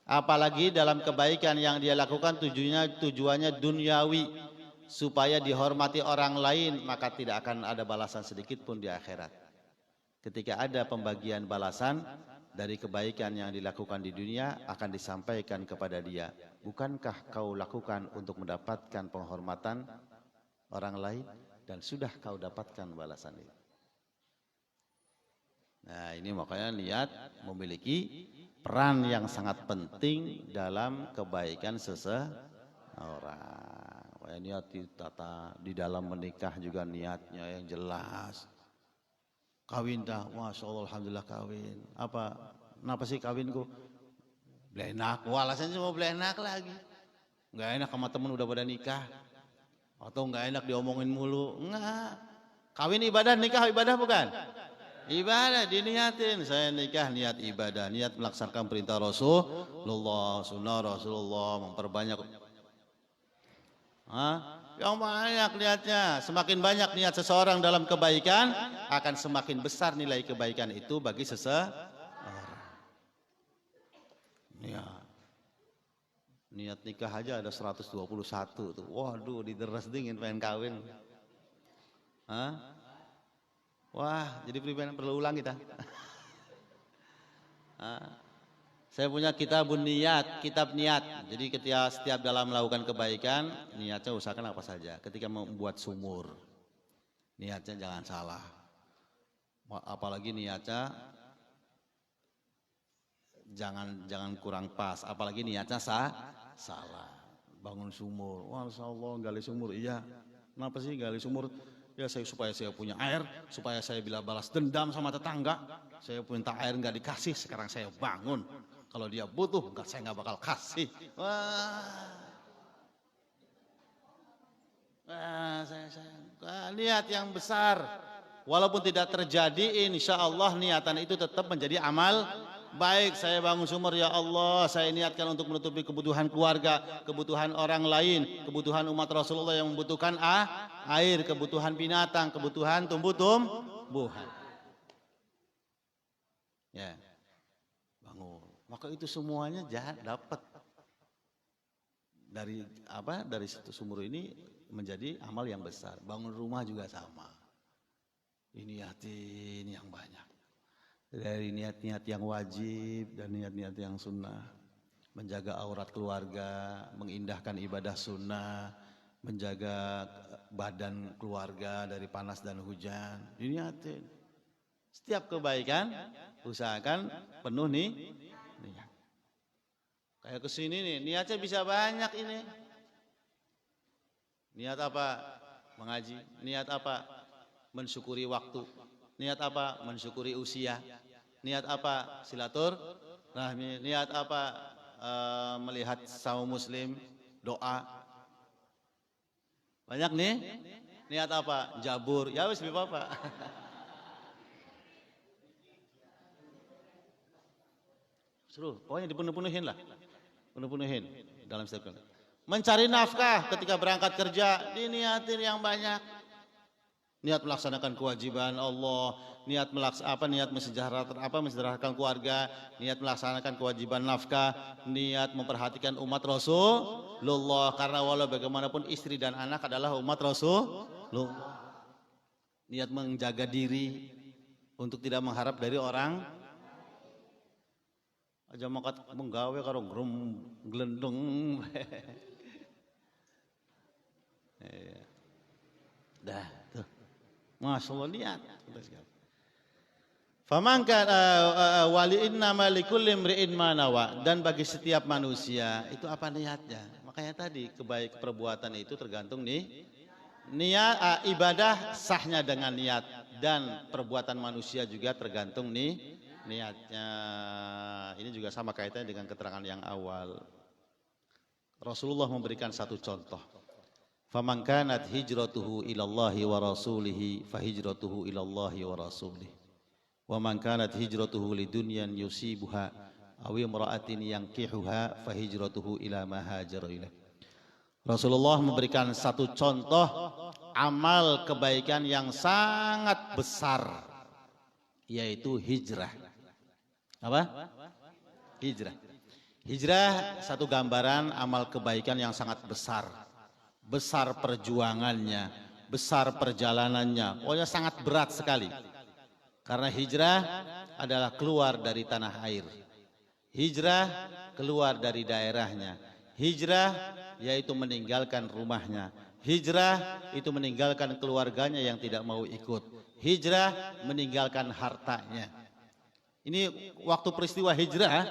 S2: Apalagi dalam kebaikan yang dia lakukan tujuannya duniawi. Supaya dihormati orang lain maka tidak akan ada balasan sedikit pun di akhirat. Ketika ada pembagian balasan dari kebaikan yang dilakukan di dunia akan disampaikan kepada dia. Bukankah kau lakukan untuk mendapatkan penghormatan orang lain dan sudah kau dapatkan balasan itu. Nah ini makanya niat memiliki peran yang sangat penting dalam kebaikan seseorang. Niat ditata di dalam menikah juga niatnya yang jelas. Kawin dah, masya Allah, alhamdulillah kawin. Kenapa sih kawinku? Belenak, alasannya cuma belenak lagi. Nggak enak sama temen udah pada nikah. Atau nggak enak diomongin mulu. Enggak. Kawin ibadah, nikah ibadah bukan? Ibadah diniatin, saya nikah niat ibadah, niat melaksanakan perintah Rasulullah, sunnah Rasulullah, memperbanyak. Yang banyak niatnya, semakin banyak niat seseorang dalam kebaikan, akan semakin besar nilai kebaikan itu bagi seseorang. Ya. Niat nikah aja ada 121 tuh. Waduh, dideras dingin pengen kawin. Wah, jadi pribadi perlu ulang kita. Saya punya kitabun niat, kitab niat. Jadi ketika setiap dalam melakukan kebaikan, niatnya usahakan apa saja. Ketika membuat sumur, niatnya jangan salah. Apalagi niatnya jangan kurang pas. Apalagi niatnya salah. Bangun sumur, Masya Allah gali sumur. Iya, kenapa sih gali sumur? Ya supaya saya punya air, supaya saya bila balas dendam sama tetangga. Saya minta air nggak dikasih, sekarang saya bangun. Kalau dia butuh, saya nggak bakal kasih. Niat yang besar. Walaupun tidak terjadi, insya Allah niatan itu tetap menjadi amal baik. Saya bangun sumur, ya Allah, saya niatkan untuk menutupi kebutuhan keluarga, kebutuhan orang lain, kebutuhan umat Rasulullah yang membutuhkan air, kebutuhan binatang, kebutuhan tumbuhan. Ya, bangun. Maka itu semuanya dapat dari situ sumur ini menjadi amal yang besar. Bangun rumah juga sama. Ini niatin yang banyak. Dari niat-niat yang wajib dan niat-niat yang sunnah. Menjaga aurat keluarga, mengindahkan ibadah sunnah, menjaga badan keluarga dari panas dan hujan. Diniatin. Setiap kebaikan usahakan penuh niat. Kayak kesini nih, niatnya bisa banyak ini. Niat apa? Mengaji. Niat apa? Mensyukuri waktu. Niat apa? Mensyukuri usia. Niat apa? Silaturahmi. Niat apa? Melihat sama muslim, doa. Banyak nih. Niat apa? Jabur. Ya wis Bapak. Seru, pokoknya dipenuh-penuhin lah. Penuh-penuhin dalam setiap kali. Mencari nafkah ketika berangkat kerja, diniatin yang banyak. Niat melaksanakan kewajiban Allah, niat mensejahterakan keluarga, niat melaksanakan kewajiban nafkah, niat memperhatikan umat Rasulullah, karena walau bagaimanapun istri dan anak adalah umat Rasulullah. Niat menjaga diri untuk tidak mengharap dari orang. Aja makat menggawe karo glendeng. Dah tuh. Masya Allah niat. Famangkan wali innama likulli imri'in ma nawa, dan bagi setiap manusia itu apa niatnya. Makanya tadi perbuatan itu tergantung niat, ibadah sahnya dengan niat, dan perbuatan manusia juga tergantung niatnya. Ini juga sama kaitannya dengan keterangan yang awal. Rasulullah memberikan satu contoh. Faman kanat hijratuhu ilallahi wa rasulihi fahijratuhu ilallahi wa rasulihi. Wa man kanat hijratuhu lidunyan yusibuha aw imra'atin yankihuha fahijratuhu ila ma hajara ilaih. Rasulullah memberikan satu contoh amal kebaikan yang sangat besar, yaitu hijrah. Apa? Hijrah. Hijrah satu gambaran amal kebaikan yang sangat besar. Besar perjuangannya, besar perjalanannya, pokoknya sangat berat sekali. Karena hijrah adalah keluar dari tanah air. Hijrah keluar dari daerahnya. Hijrah yaitu meninggalkan rumahnya. Hijrah itu meninggalkan keluarganya yang tidak mau ikut. Hijrah meninggalkan hartanya. Ini waktu peristiwa hijrah,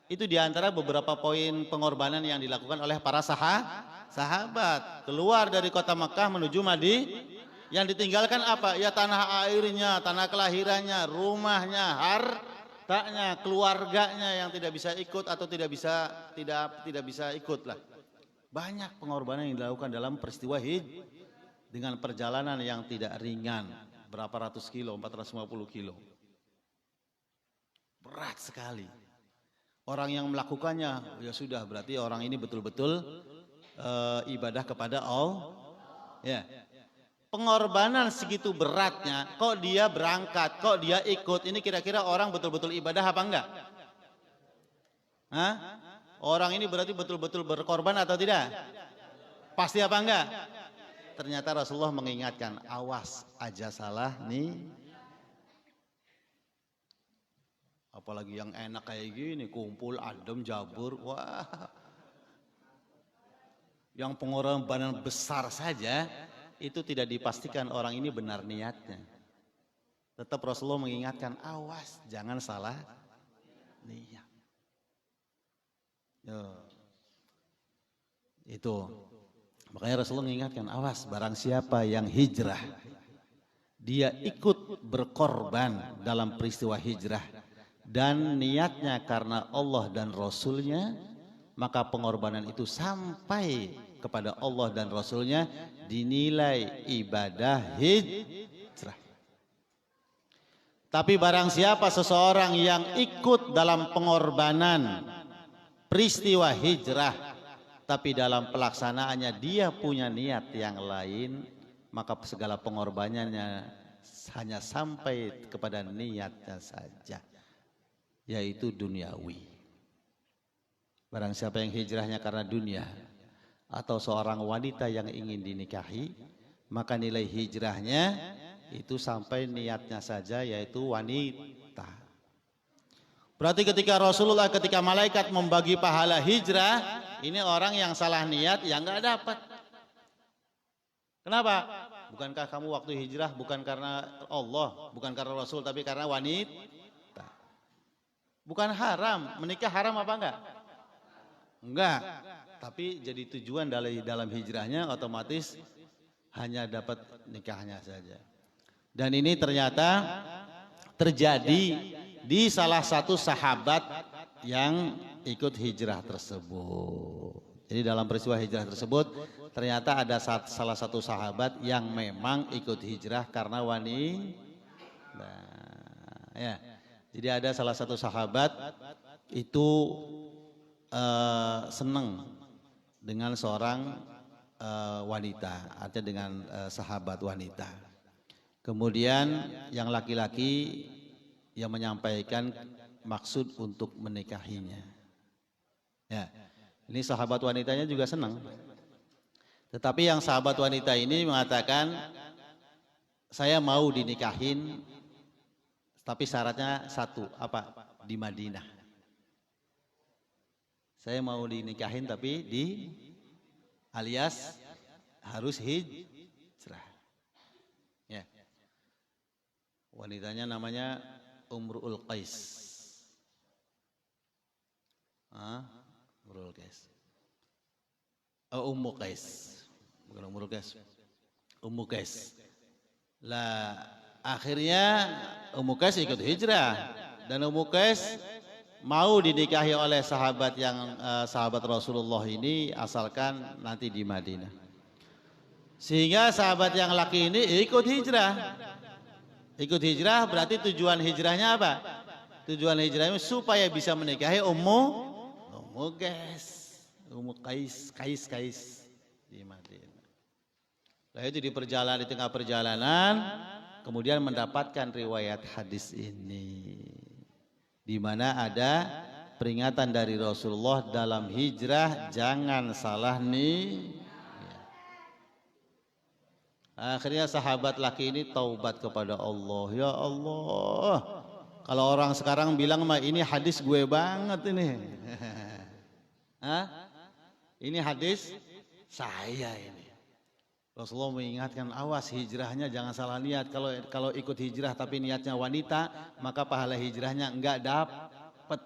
S2: itu diantara beberapa poin pengorbanan yang dilakukan oleh para sahabat. Keluar dari kota Mekah menuju Madinah. Yang ditinggalkan apa? Ya tanah airnya, tanah kelahirannya, rumahnya, hartanya, keluarganya yang tidak bisa ikut atau tidak bisa ikut lah. Banyak pengorbanan yang dilakukan dalam peristiwa hijrah dengan perjalanan yang tidak ringan. berapa ratus kilo, 450 kilo. Berat sekali. Orang yang melakukannya, ya sudah berarti orang ini betul-betul ibadah kepada Allah. Ya. Pengorbanan segitu beratnya, kok dia berangkat, kok dia ikut, ini kira-kira orang betul-betul ibadah apa enggak? Hah? Orang ini berarti betul-betul berkorban atau tidak? Pasti apa enggak? Ternyata Rasulullah mengingatkan, awas aja salah nih. Apalagi yang enak kayak gini, kumpul, adem, jabur, wah. Yang pengorbanan besar saja, itu tidak dipastikan orang ini benar niatnya. Tetap Rasulullah mengingatkan, awas jangan salah niat. Itu. Makanya Rasulullah mengingatkan, awas barang siapa yang hijrah, dia ikut berkorban dalam peristiwa hijrah, dan niatnya karena Allah dan Rasulnya, maka pengorbanan itu sampai kepada Allah dan Rasulnya dinilai ibadah hijrah. Tapi barang siapa seseorang yang ikut dalam pengorbanan peristiwa hijrah, tapi dalam pelaksanaannya dia punya niat yang lain, maka segala pengorbanannya hanya sampai kepada niatnya saja, yaitu duniawi. Barang siapa yang hijrahnya karena dunia, atau seorang wanita yang ingin dinikahi, maka nilai hijrahnya itu sampai niatnya saja, yaitu wanita. Berarti ketika malaikat membagi pahala hijrah, ini orang yang salah niat yang nggak dapat. Kenapa? Bukankah kamu waktu hijrah bukan karena Allah, bukan karena Rasul, tapi karena wanita? Bukan haram, menikah haram apa enggak? Enggak, tapi jadi tujuan dalam hijrahnya otomatis hanya dapat nikahnya saja. Dan ini ternyata terjadi di salah satu sahabat yang ikut hijrah tersebut. Jadi dalam peristiwa hijrah tersebut ternyata ada salah satu sahabat yang memang ikut hijrah karena wanita. Ya. Jadi ada salah satu sahabat itu senang dengan seorang wanita, artinya dengan sahabat wanita. Kemudian yang laki-laki yang menyampaikan maksud untuk menikahinya. Ya, ini sahabat wanitanya juga senang. Tetapi yang sahabat wanita ini mengatakan, saya mau dinikahin, tapi syaratnya satu, apa? Di Madinah. Saya mau dinikahin tapi alias harus hijrah. Ya. Wanitanya namanya Umrul Qais. Umrul Qais. Ummu Qais. Bukan Umrul Qais. Ummu Qais. Lah akhirnya Ummu Qais ikut hijrah, dan Ummu Qais mau dinikahi oleh sahabat yang sahabat Rasulullah ini, asalkan nanti di Madinah. Sehingga sahabat yang laki ini ikut hijrah. Ikut hijrah berarti tujuan hijrahnya apa? Tujuan hijrahnya supaya bisa menikahi Ummu Qais di Madinah. Lalu itu di tengah perjalanan kemudian mendapatkan riwayat hadis ini, di mana ada peringatan dari Rasulullah dalam hijrah, jangan salah nih. Akhirnya sahabat laki ini taubat kepada Allah. Ya Allah, kalau orang sekarang bilang mah ini hadis gue banget ini. Ini hadis saya ini. Rasulullah mengingatkan, awas hijrahnya jangan salah niat. Kalau ikut hijrah tapi niatnya wanita, maka pahala hijrahnya enggak dapat.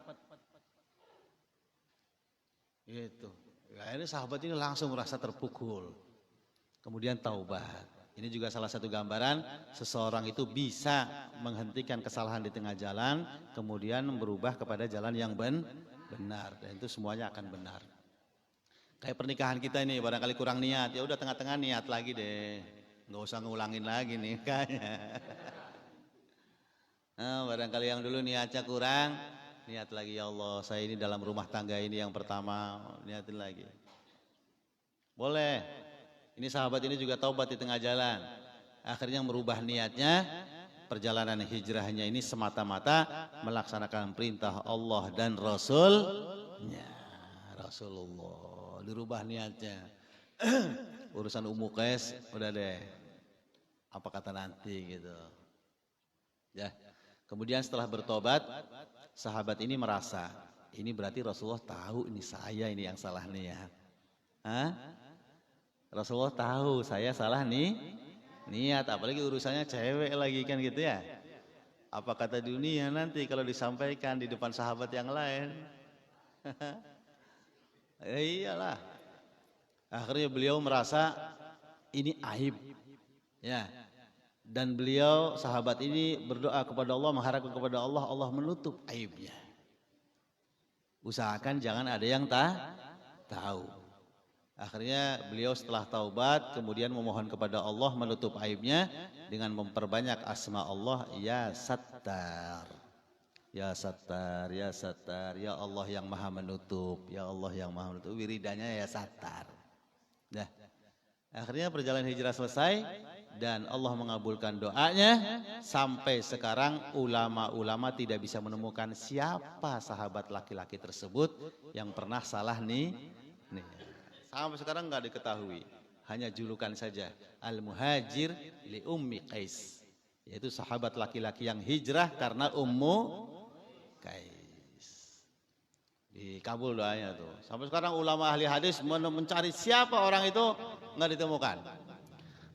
S2: Gitu. Akhirnya sahabat ini langsung merasa terpukul. Kemudian taubat. Ini juga salah satu gambaran seseorang itu bisa menghentikan kesalahan di tengah jalan, kemudian berubah kepada jalan yang benar, dan itu semuanya akan benar. Kayak pernikahan kita ini, barangkali kurang niat, ya udah tengah-tengah niat lagi deh, nggak usah ngulangin lagi nih kayaknya. Barangkali yang dulu niatnya kurang, niat lagi, ya Allah saya ini dalam rumah tangga ini yang pertama, niatin lagi. Boleh. Ini sahabat ini juga taubat di tengah jalan. Akhirnya merubah niatnya, perjalanan hijrahnya ini semata-mata melaksanakan perintah Allah dan Rasulnya. Rasulullah, dirubah niatnya. Urusan Ummu Qais udah deh, apa kata nanti gitu. Ya. Kemudian setelah bertobat, sahabat ini merasa, ini berarti Rasulullah tahu ini saya ini yang salah niat. Hah? Rasulullah tahu saya salah nih niat, apalagi urusannya cewek lagi kan gitu ya. Apa kata dunia nanti kalau disampaikan di depan sahabat yang lain? Iyalah. Akhirnya beliau merasa ini aib, ya. Dan beliau sahabat ini berdoa kepada Allah, mengharapkan kepada Allah, Allah menutup aibnya. Usahakan jangan ada yang tahu. Akhirnya beliau setelah taubat kemudian memohon kepada Allah menutup aibnya dengan memperbanyak asma Allah, ya Sattar. Ya Sattar, ya Sattar, ya Allah yang maha menutup, ya Allah yang maha menutup. Wiridanya ya Sattar. Dah. Akhirnya perjalanan hijrah selesai dan Allah mengabulkan doanya. Sampai sekarang ulama-ulama tidak bisa menemukan siapa sahabat laki-laki tersebut yang pernah salah nih. Sampai sekarang nggak diketahui, hanya julukan saja, Al-Muhajir li Ummi Qais, yaitu sahabat laki-laki yang hijrah karena Ummu Qais. Dikabul doanya tuh. Sampai sekarang ulama ahli hadis mencari siapa orang itu nggak ditemukan.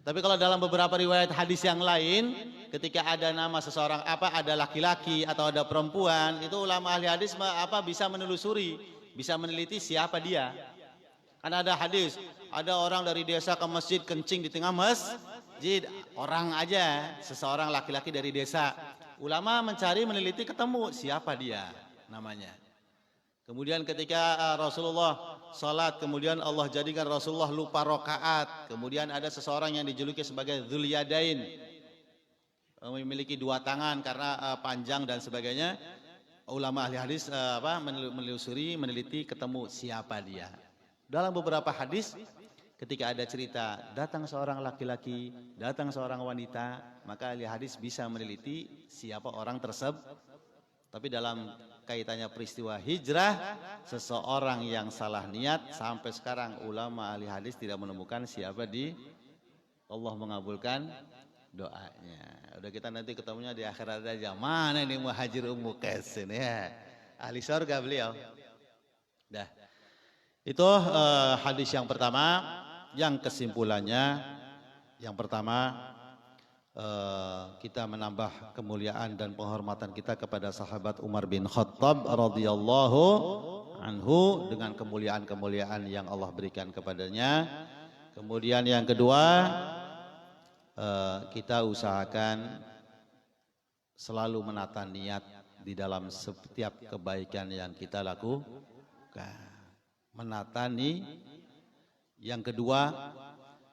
S2: Tapi kalau dalam beberapa riwayat hadis yang lain, ketika ada nama seseorang ada laki-laki atau ada perempuan, itu ulama ahli hadis bisa menelusuri, bisa meneliti siapa dia. Karena ada hadis, ada orang dari desa ke masjid kencing di tengah masjid, orang aja, seseorang laki-laki dari desa. Ulama mencari, meneliti, ketemu siapa dia namanya. Kemudian ketika Rasulullah salat, kemudian Allah jadikan Rasulullah lupa rakaat. Kemudian ada seseorang yang dijuluki sebagai Dzulyadain, memiliki dua tangan karena panjang dan sebagainya. Ulama ahli hadis menelusuri, meneliti, ketemu siapa dia. Dalam beberapa hadis ketika ada cerita datang seorang laki-laki, datang seorang wanita, maka ahli hadis bisa meneliti siapa orang tersebut. Tapi dalam kaitannya peristiwa hijrah, seseorang yang salah niat, sampai sekarang ulama ahli hadis tidak menemukan siapa di. Allah mengabulkan doanya. Udah, kita nanti ketemunya di akhirat aja. Mana ini Muhajir Ummu Qais ini ya. Ahli surga beliau. Dah. Itu hadis yang pertama. Yang kesimpulannya, yang pertama, kita menambah kemuliaan dan penghormatan kita kepada sahabat Umar bin Khattab radhiyallahu anhu dengan kemuliaan-kemuliaan yang Allah berikan kepadanya. Kemudian yang kedua, kita usahakan selalu menata niat di dalam setiap kebaikan yang kita lakukan. Menata nih. Yang kedua,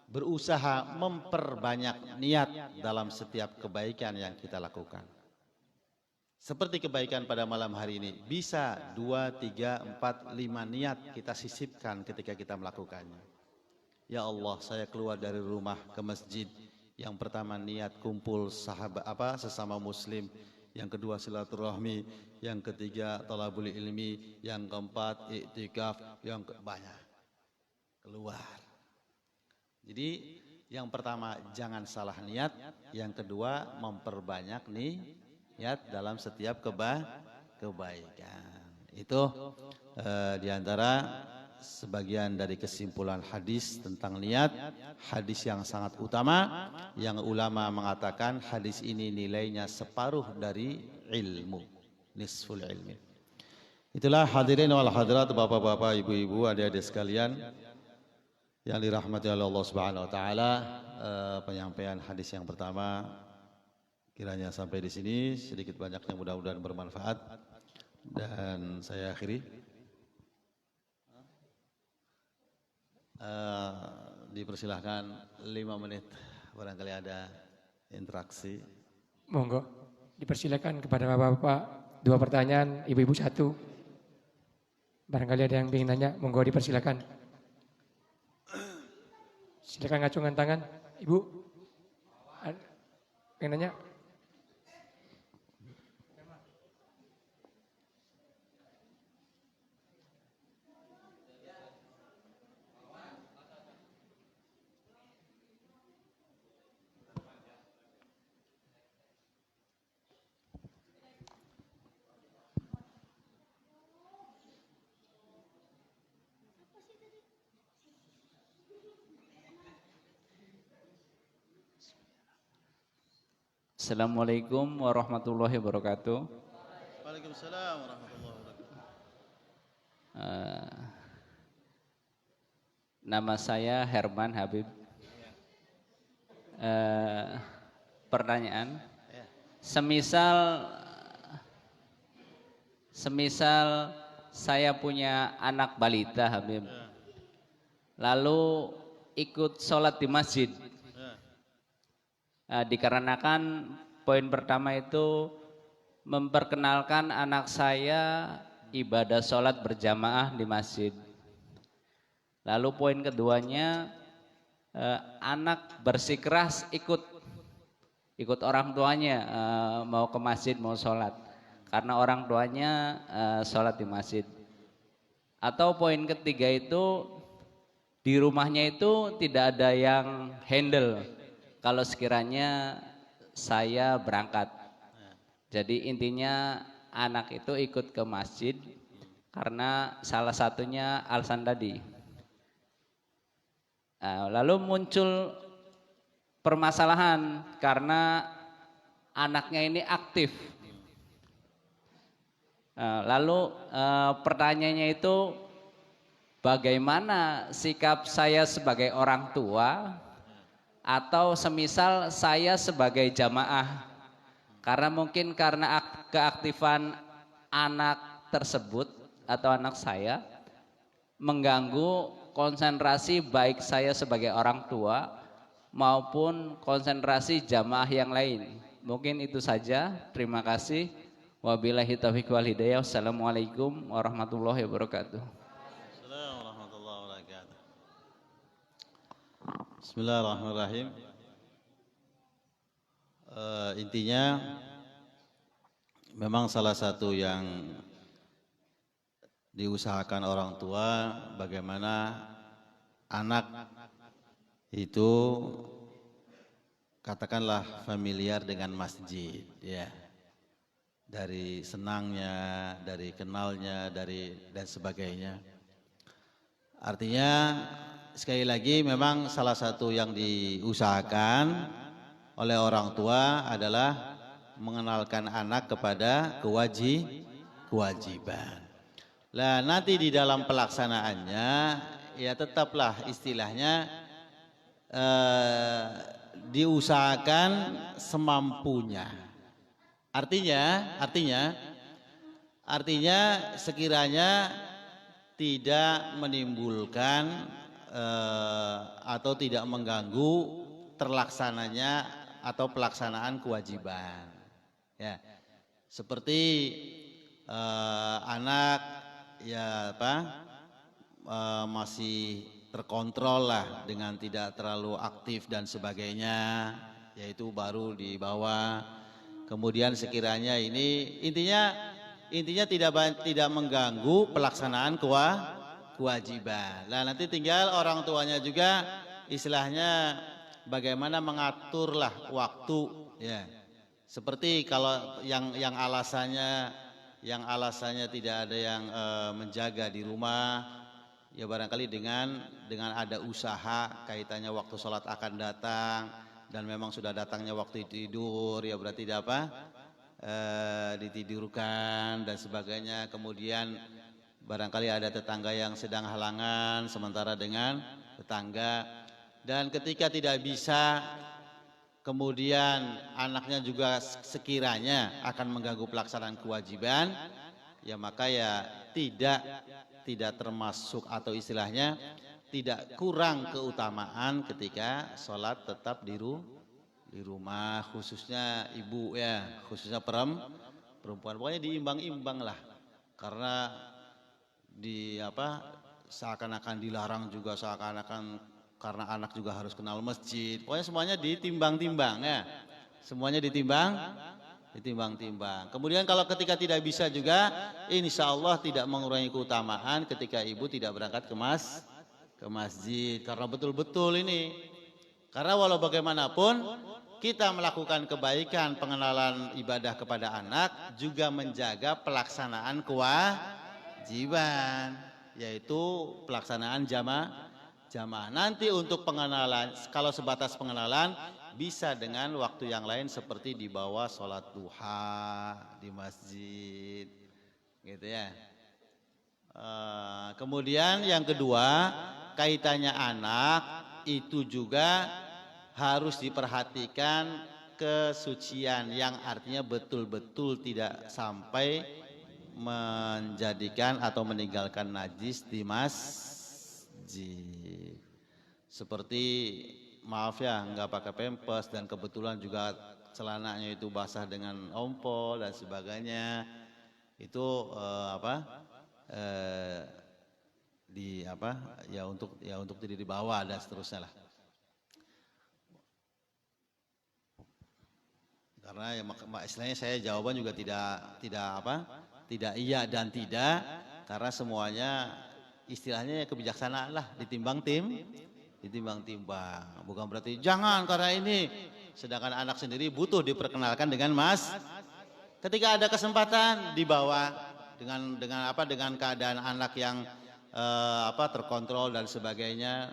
S2: berusaha memperbanyak niat dalam setiap kebaikan yang kita lakukan. Seperti kebaikan pada malam hari ini, bisa 2, 3, 4, 5 niat kita sisipkan ketika kita melakukannya. Ya Allah, saya keluar dari rumah ke masjid. Yang pertama niat kumpul sahabat sesama muslim. Yang kedua silaturahmi, yang ketiga talabul ilmi, yang keempat iktikaf, yang banyak keluar. Jadi yang pertama jangan salah niat, yang kedua memperbanyak niat dalam setiap kebaikan. Itu diantara sebagian dari kesimpulan hadis tentang niat, hadis yang sangat utama yang ulama mengatakan hadis ini nilainya separuh dari ilmu, nisful ilmi. Itulah hadirin wal hadirat, bapak-bapak, ibu-ibu, adik-adik sekalian yang dirahmati oleh Allah Subhanahu wa taala, penyampaian hadis yang pertama kiranya sampai di sini, sedikit banyaknya mudah-mudahan bermanfaat dan saya akhiri. Dipersilahkan 5 menit barangkali ada interaksi.
S1: Monggo. Dipersilakan kepada bapak-bapak 2 pertanyaan, ibu-ibu 1. Barangkali ada yang ingin nanya, monggo dipersilakan. Silakan ngacungkan tangan, ibu. Pengen nanya?
S3: Assalamualaikum warahmatullahi wabarakatuh.
S2: Waalaikumsalam warahmatullahi wabarakatuh.
S3: Nama saya Herman Habib. Pertanyaan, semisal saya punya anak balita Habib, lalu ikut sholat di masjid. Dikarenakan poin pertama itu memperkenalkan anak saya ibadah sholat berjamaah di masjid. Lalu poin keduanya, anak bersikeras ikut orang tuanya mau ke masjid, mau sholat, karena orang tuanya sholat di masjid. Atau poin ketiga itu di rumahnya itu tidak ada yang handle kalau sekiranya saya berangkat. Jadi intinya anak itu ikut ke masjid karena salah satunya alasan tadi. Lalu muncul permasalahan karena anaknya ini aktif. Lalu pertanyaannya itu, bagaimana sikap saya sebagai orang tua atau semisal saya sebagai jamaah, karena mungkin karena keaktifan anak tersebut atau anak saya mengganggu konsentrasi baik saya sebagai orang tua maupun konsentrasi jamaah yang lain. Mungkin itu saja, terima kasih. Wabillahi taufiq wal hidayah. Wassalamualaikum warahmatullahi wabarakatuh.
S2: Bismillahirrahmanirrahim. Intinya memang salah satu yang diusahakan orang tua bagaimana anak itu katakanlah familiar dengan masjid, ya, dari senangnya, dari kenalnya, dan sebagainya. Artinya sekali lagi memang salah satu yang diusahakan oleh orang tua adalah mengenalkan anak kepada kewajiban. Nah, nanti di dalam pelaksanaannya ya tetaplah istilahnya diusahakan semampunya. Artinya sekiranya tidak menimbulkan atau tidak mengganggu terlaksananya atau pelaksanaan kewajiban. Ya, seperti anak ya masih terkontrol lah dengan tidak terlalu aktif dan sebagainya, yaitu baru dibawa. Kemudian sekiranya ini intinya tidak mengganggu pelaksanaan kewajiban. Nah, nanti tinggal orang tuanya juga istilahnya bagaimana mengaturlah waktu, ya. Seperti kalau yang alasannya tidak ada yang menjaga di rumah, ya barangkali dengan ada usaha kaitannya waktu sholat akan datang dan memang sudah datangnya waktu tidur, ya berarti ditidurkan dan sebagainya. Kemudian barangkali ada tetangga yang sedang halangan sementara dengan tetangga, dan ketika tidak bisa kemudian anaknya juga sekiranya akan mengganggu pelaksanaan kewajiban, ya maka ya tidak termasuk atau istilahnya tidak kurang keutamaan ketika sholat tetap di di rumah, khususnya ibu ya, khususnya perempuan. Pokoknya diimbang-imbang lah, karena di apa seakan-akan dilarang juga, seakan-akan karena anak juga harus kenal masjid. Pokoknya semuanya ditimbang-timbang ya, semuanya ditimbang-timbang. Kemudian kalau ketika tidak bisa juga, insya Allah tidak mengurangi keutamaan ketika ibu tidak berangkat ke masjid, karena betul-betul ini. Karena walau bagaimanapun kita melakukan kebaikan, pengenalan ibadah kepada anak juga menjaga pelaksanaan kewajiban, yaitu pelaksanaan jamaah. Nanti untuk pengenalan, kalau sebatas pengenalan bisa dengan waktu yang lain seperti di bawah sholat duha di masjid, gitu ya. Kemudian yang kedua, kaitannya anak itu juga harus diperhatikan kesucian, yang artinya betul-betul tidak sampai menjadikan atau meninggalkan najis di masjid. Seperti maaf ya, nggak pakai pempes dan kebetulan juga celananya itu basah dengan ompol dan sebagainya, itu untuk tidak dibawa dan seterusnya lah. Karena ya istilahnya saya jawaban juga tidak iya dan tidak, karena semuanya istilahnya kebijaksanaan lah, ditimbang-timbang. Bukan berarti jangan karena ini, sedangkan anak sendiri butuh diperkenalkan dengan mas. Ketika ada kesempatan dibawa dengan keadaan anak yang terkontrol dan sebagainya.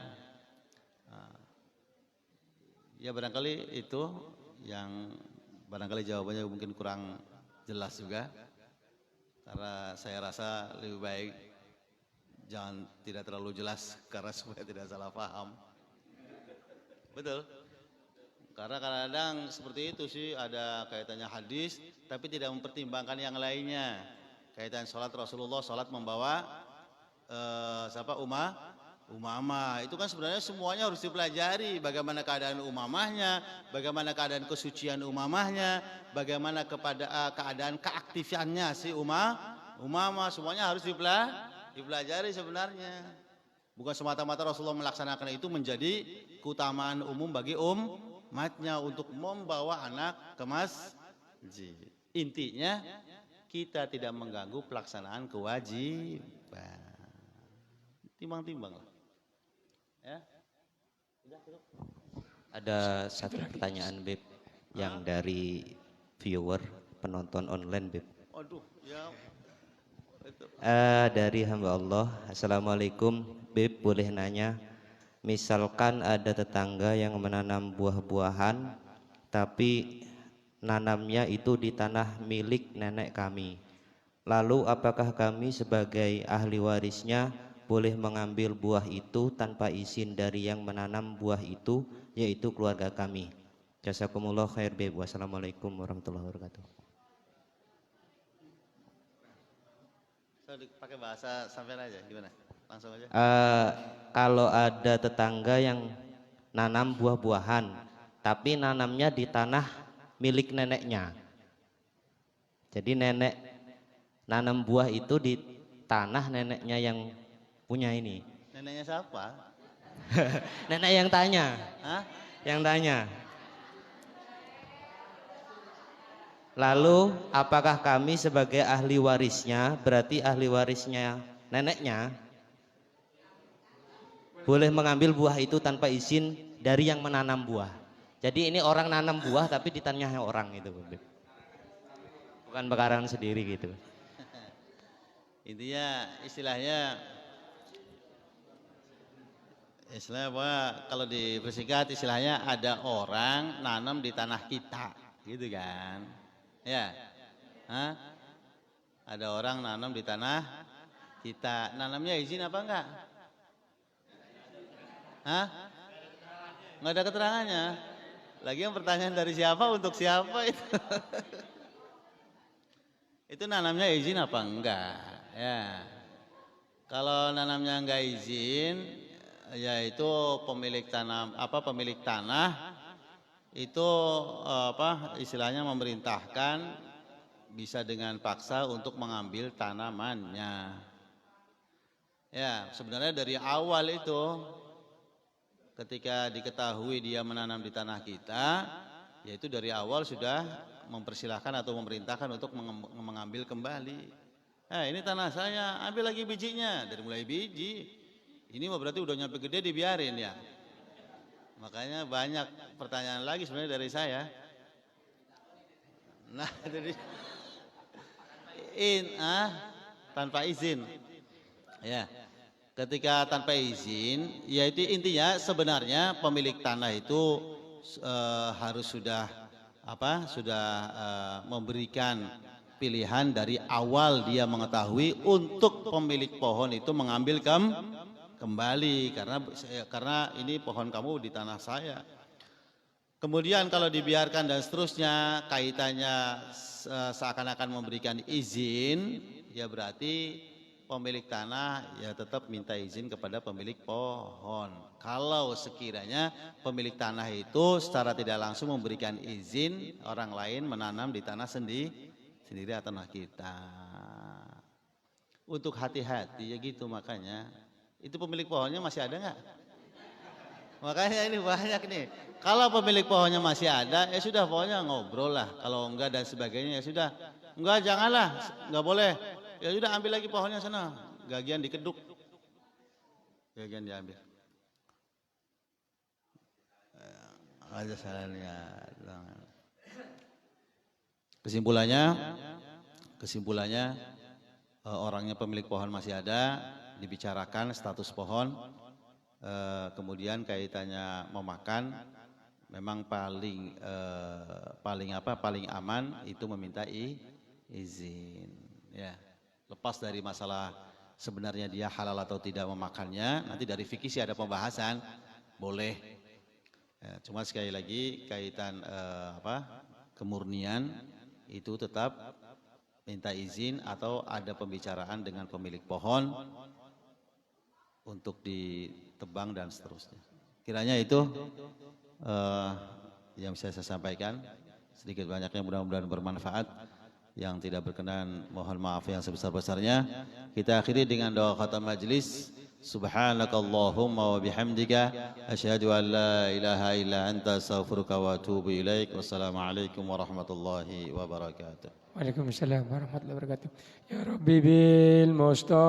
S2: Ya barangkali itu yang barangkali jawabannya mungkin kurang jelas juga, karena saya rasa lebih baik jangan tidak terlalu jelas karena supaya tidak salah paham. Betul, karena kadang-kadang seperti itu sih, ada kaitannya hadis tapi tidak mempertimbangkan yang lainnya. Kaitan sholat Rasulullah, sholat membawa Umamah, itu kan sebenarnya semuanya harus dipelajari. Bagaimana keadaan Umamahnya, bagaimana keadaan kesucian Umamahnya, bagaimana keadaan keaktifannya si Umamah, semuanya harus dipelajari sebenarnya. Bukan semata-mata Rasulullah melaksanakan itu menjadi keutamaan umum bagi umatnya untuk membawa anak ke masjid. Intinya kita tidak mengganggu pelaksanaan kewajiban. Timbang-timbang lah. Ya.
S4: Ada satu pertanyaan Beb yang dari viewer penonton online Beb.
S2: Aduh, ya.
S4: Dari hamba Allah. Assalamualaikum Beb, boleh nanya, misalkan ada tetangga yang menanam buah-buahan tapi nanamnya itu di tanah milik nenek kami. Lalu apakah kami sebagai ahli warisnya boleh mengambil buah itu tanpa izin dari yang menanam buah itu, yaitu keluarga kami? Jazakumullah khair Beb. Wassalamualaikum warahmatullahi wabarakatuh.
S2: Pakai bahasa sampean aja, gimana? Langsung aja.
S4: Kalau ada tetangga yang nanam buah-buahan, tapi nanamnya di tanah milik neneknya. Jadi nenek nanam buah itu di tanah neneknya yang punya ini.
S2: Neneknya siapa?
S4: Nenek yang tanya.
S2: Hah?
S4: Yang tanya. Lalu apakah kami sebagai ahli warisnya, berarti ahli warisnya neneknya, boleh mengambil buah itu tanpa izin dari yang menanam buah? Jadi ini orang nanam buah tapi di tanahnya orang itu, bukan bakaran sendiri gitu.
S2: Intinya istilahnya apa, kalau dipersingkat istilahnya ada orang nanam di tanah kita, gitu kan? Ya, hah? Ada orang nanam di tanah kita, nanamnya izin apa enggak? Hah? Enggak ada keterangannya. Lagian pertanyaan dari siapa untuk siapa itu? Itu nanamnya izin apa enggak? Ya, kalau nanamnya enggak izin, yaitu pemilik tanah itu istilahnya memerintahkan bisa dengan paksa untuk mengambil tanamannya. Ya, sebenarnya dari awal itu ketika diketahui dia menanam di tanah kita, yaitu dari awal sudah mempersilahkan atau memerintahkan untuk mengambil kembali. Ini tanah saya, ambil lagi bijinya. Dari mulai biji, ini mah berarti udah nyampe gede dibiarin ya. Makanya banyak pertanyaan lagi sebenarnya dari saya. Nah, jadi tanpa izin. Ya. Ketika tanpa izin, yaitu intinya sebenarnya pemilik tanah itu harus sudah memberikan pilihan dari awal dia mengetahui untuk pemilik pohon itu mengambil kembali karena ini pohon kamu di tanah saya. Kemudian kalau dibiarkan dan seterusnya kaitannya seakan-akan memberikan izin, ya berarti pemilik tanah ya tetap minta izin kepada pemilik pohon. Kalau sekiranya pemilik tanah itu secara tidak langsung memberikan izin orang lain menanam di tanah sendiri atau tanah kita. Untuk hati-hati ya gitu, makanya itu pemilik pohonnya masih ada nggak? Makanya ini banyak nih. Kalau pemilik pohonnya masih ada, ya sudah pokoknya ngobrol lah. Kalau enggak dan sebagainya ya sudah. Enggak, janganlah, enggak boleh. Ya sudah ambil lagi pohonnya sana. Gagian dikeduk. Gagian diambil. Aja salahnya. Kesimpulannya orangnya pemilik pohon masih ada, dibicarakan status pohon. Kemudian kaitannya memakan, memang paling aman itu meminta izin. Ya, lepas dari masalah sebenarnya dia halal atau tidak memakannya, nanti dari fikih sih ada pembahasan, boleh. Ya, cuma sekali lagi kaitan kemurnian itu tetap minta izin atau ada pembicaraan dengan pemilik pohon untuk ditebang dan seterusnya. Kiranya itu yang bisa saya sampaikan, sedikit banyaknya mudah-mudahan bermanfaat. Yang tidak berkenan mohon maaf yang sebesar-besarnya. Kita akhiri dengan doa khatam majlis. Subhanakallahumma wa bihamdika asyhadu an la ilaha illa anta astaghfiruka wa atubu ilaik. Wassalamualaikum warahmatullahi wabarakatuh.
S1: Waalaikumsalam warahmatullahi wabarakatuh. Ya Rabbi bil Mustafa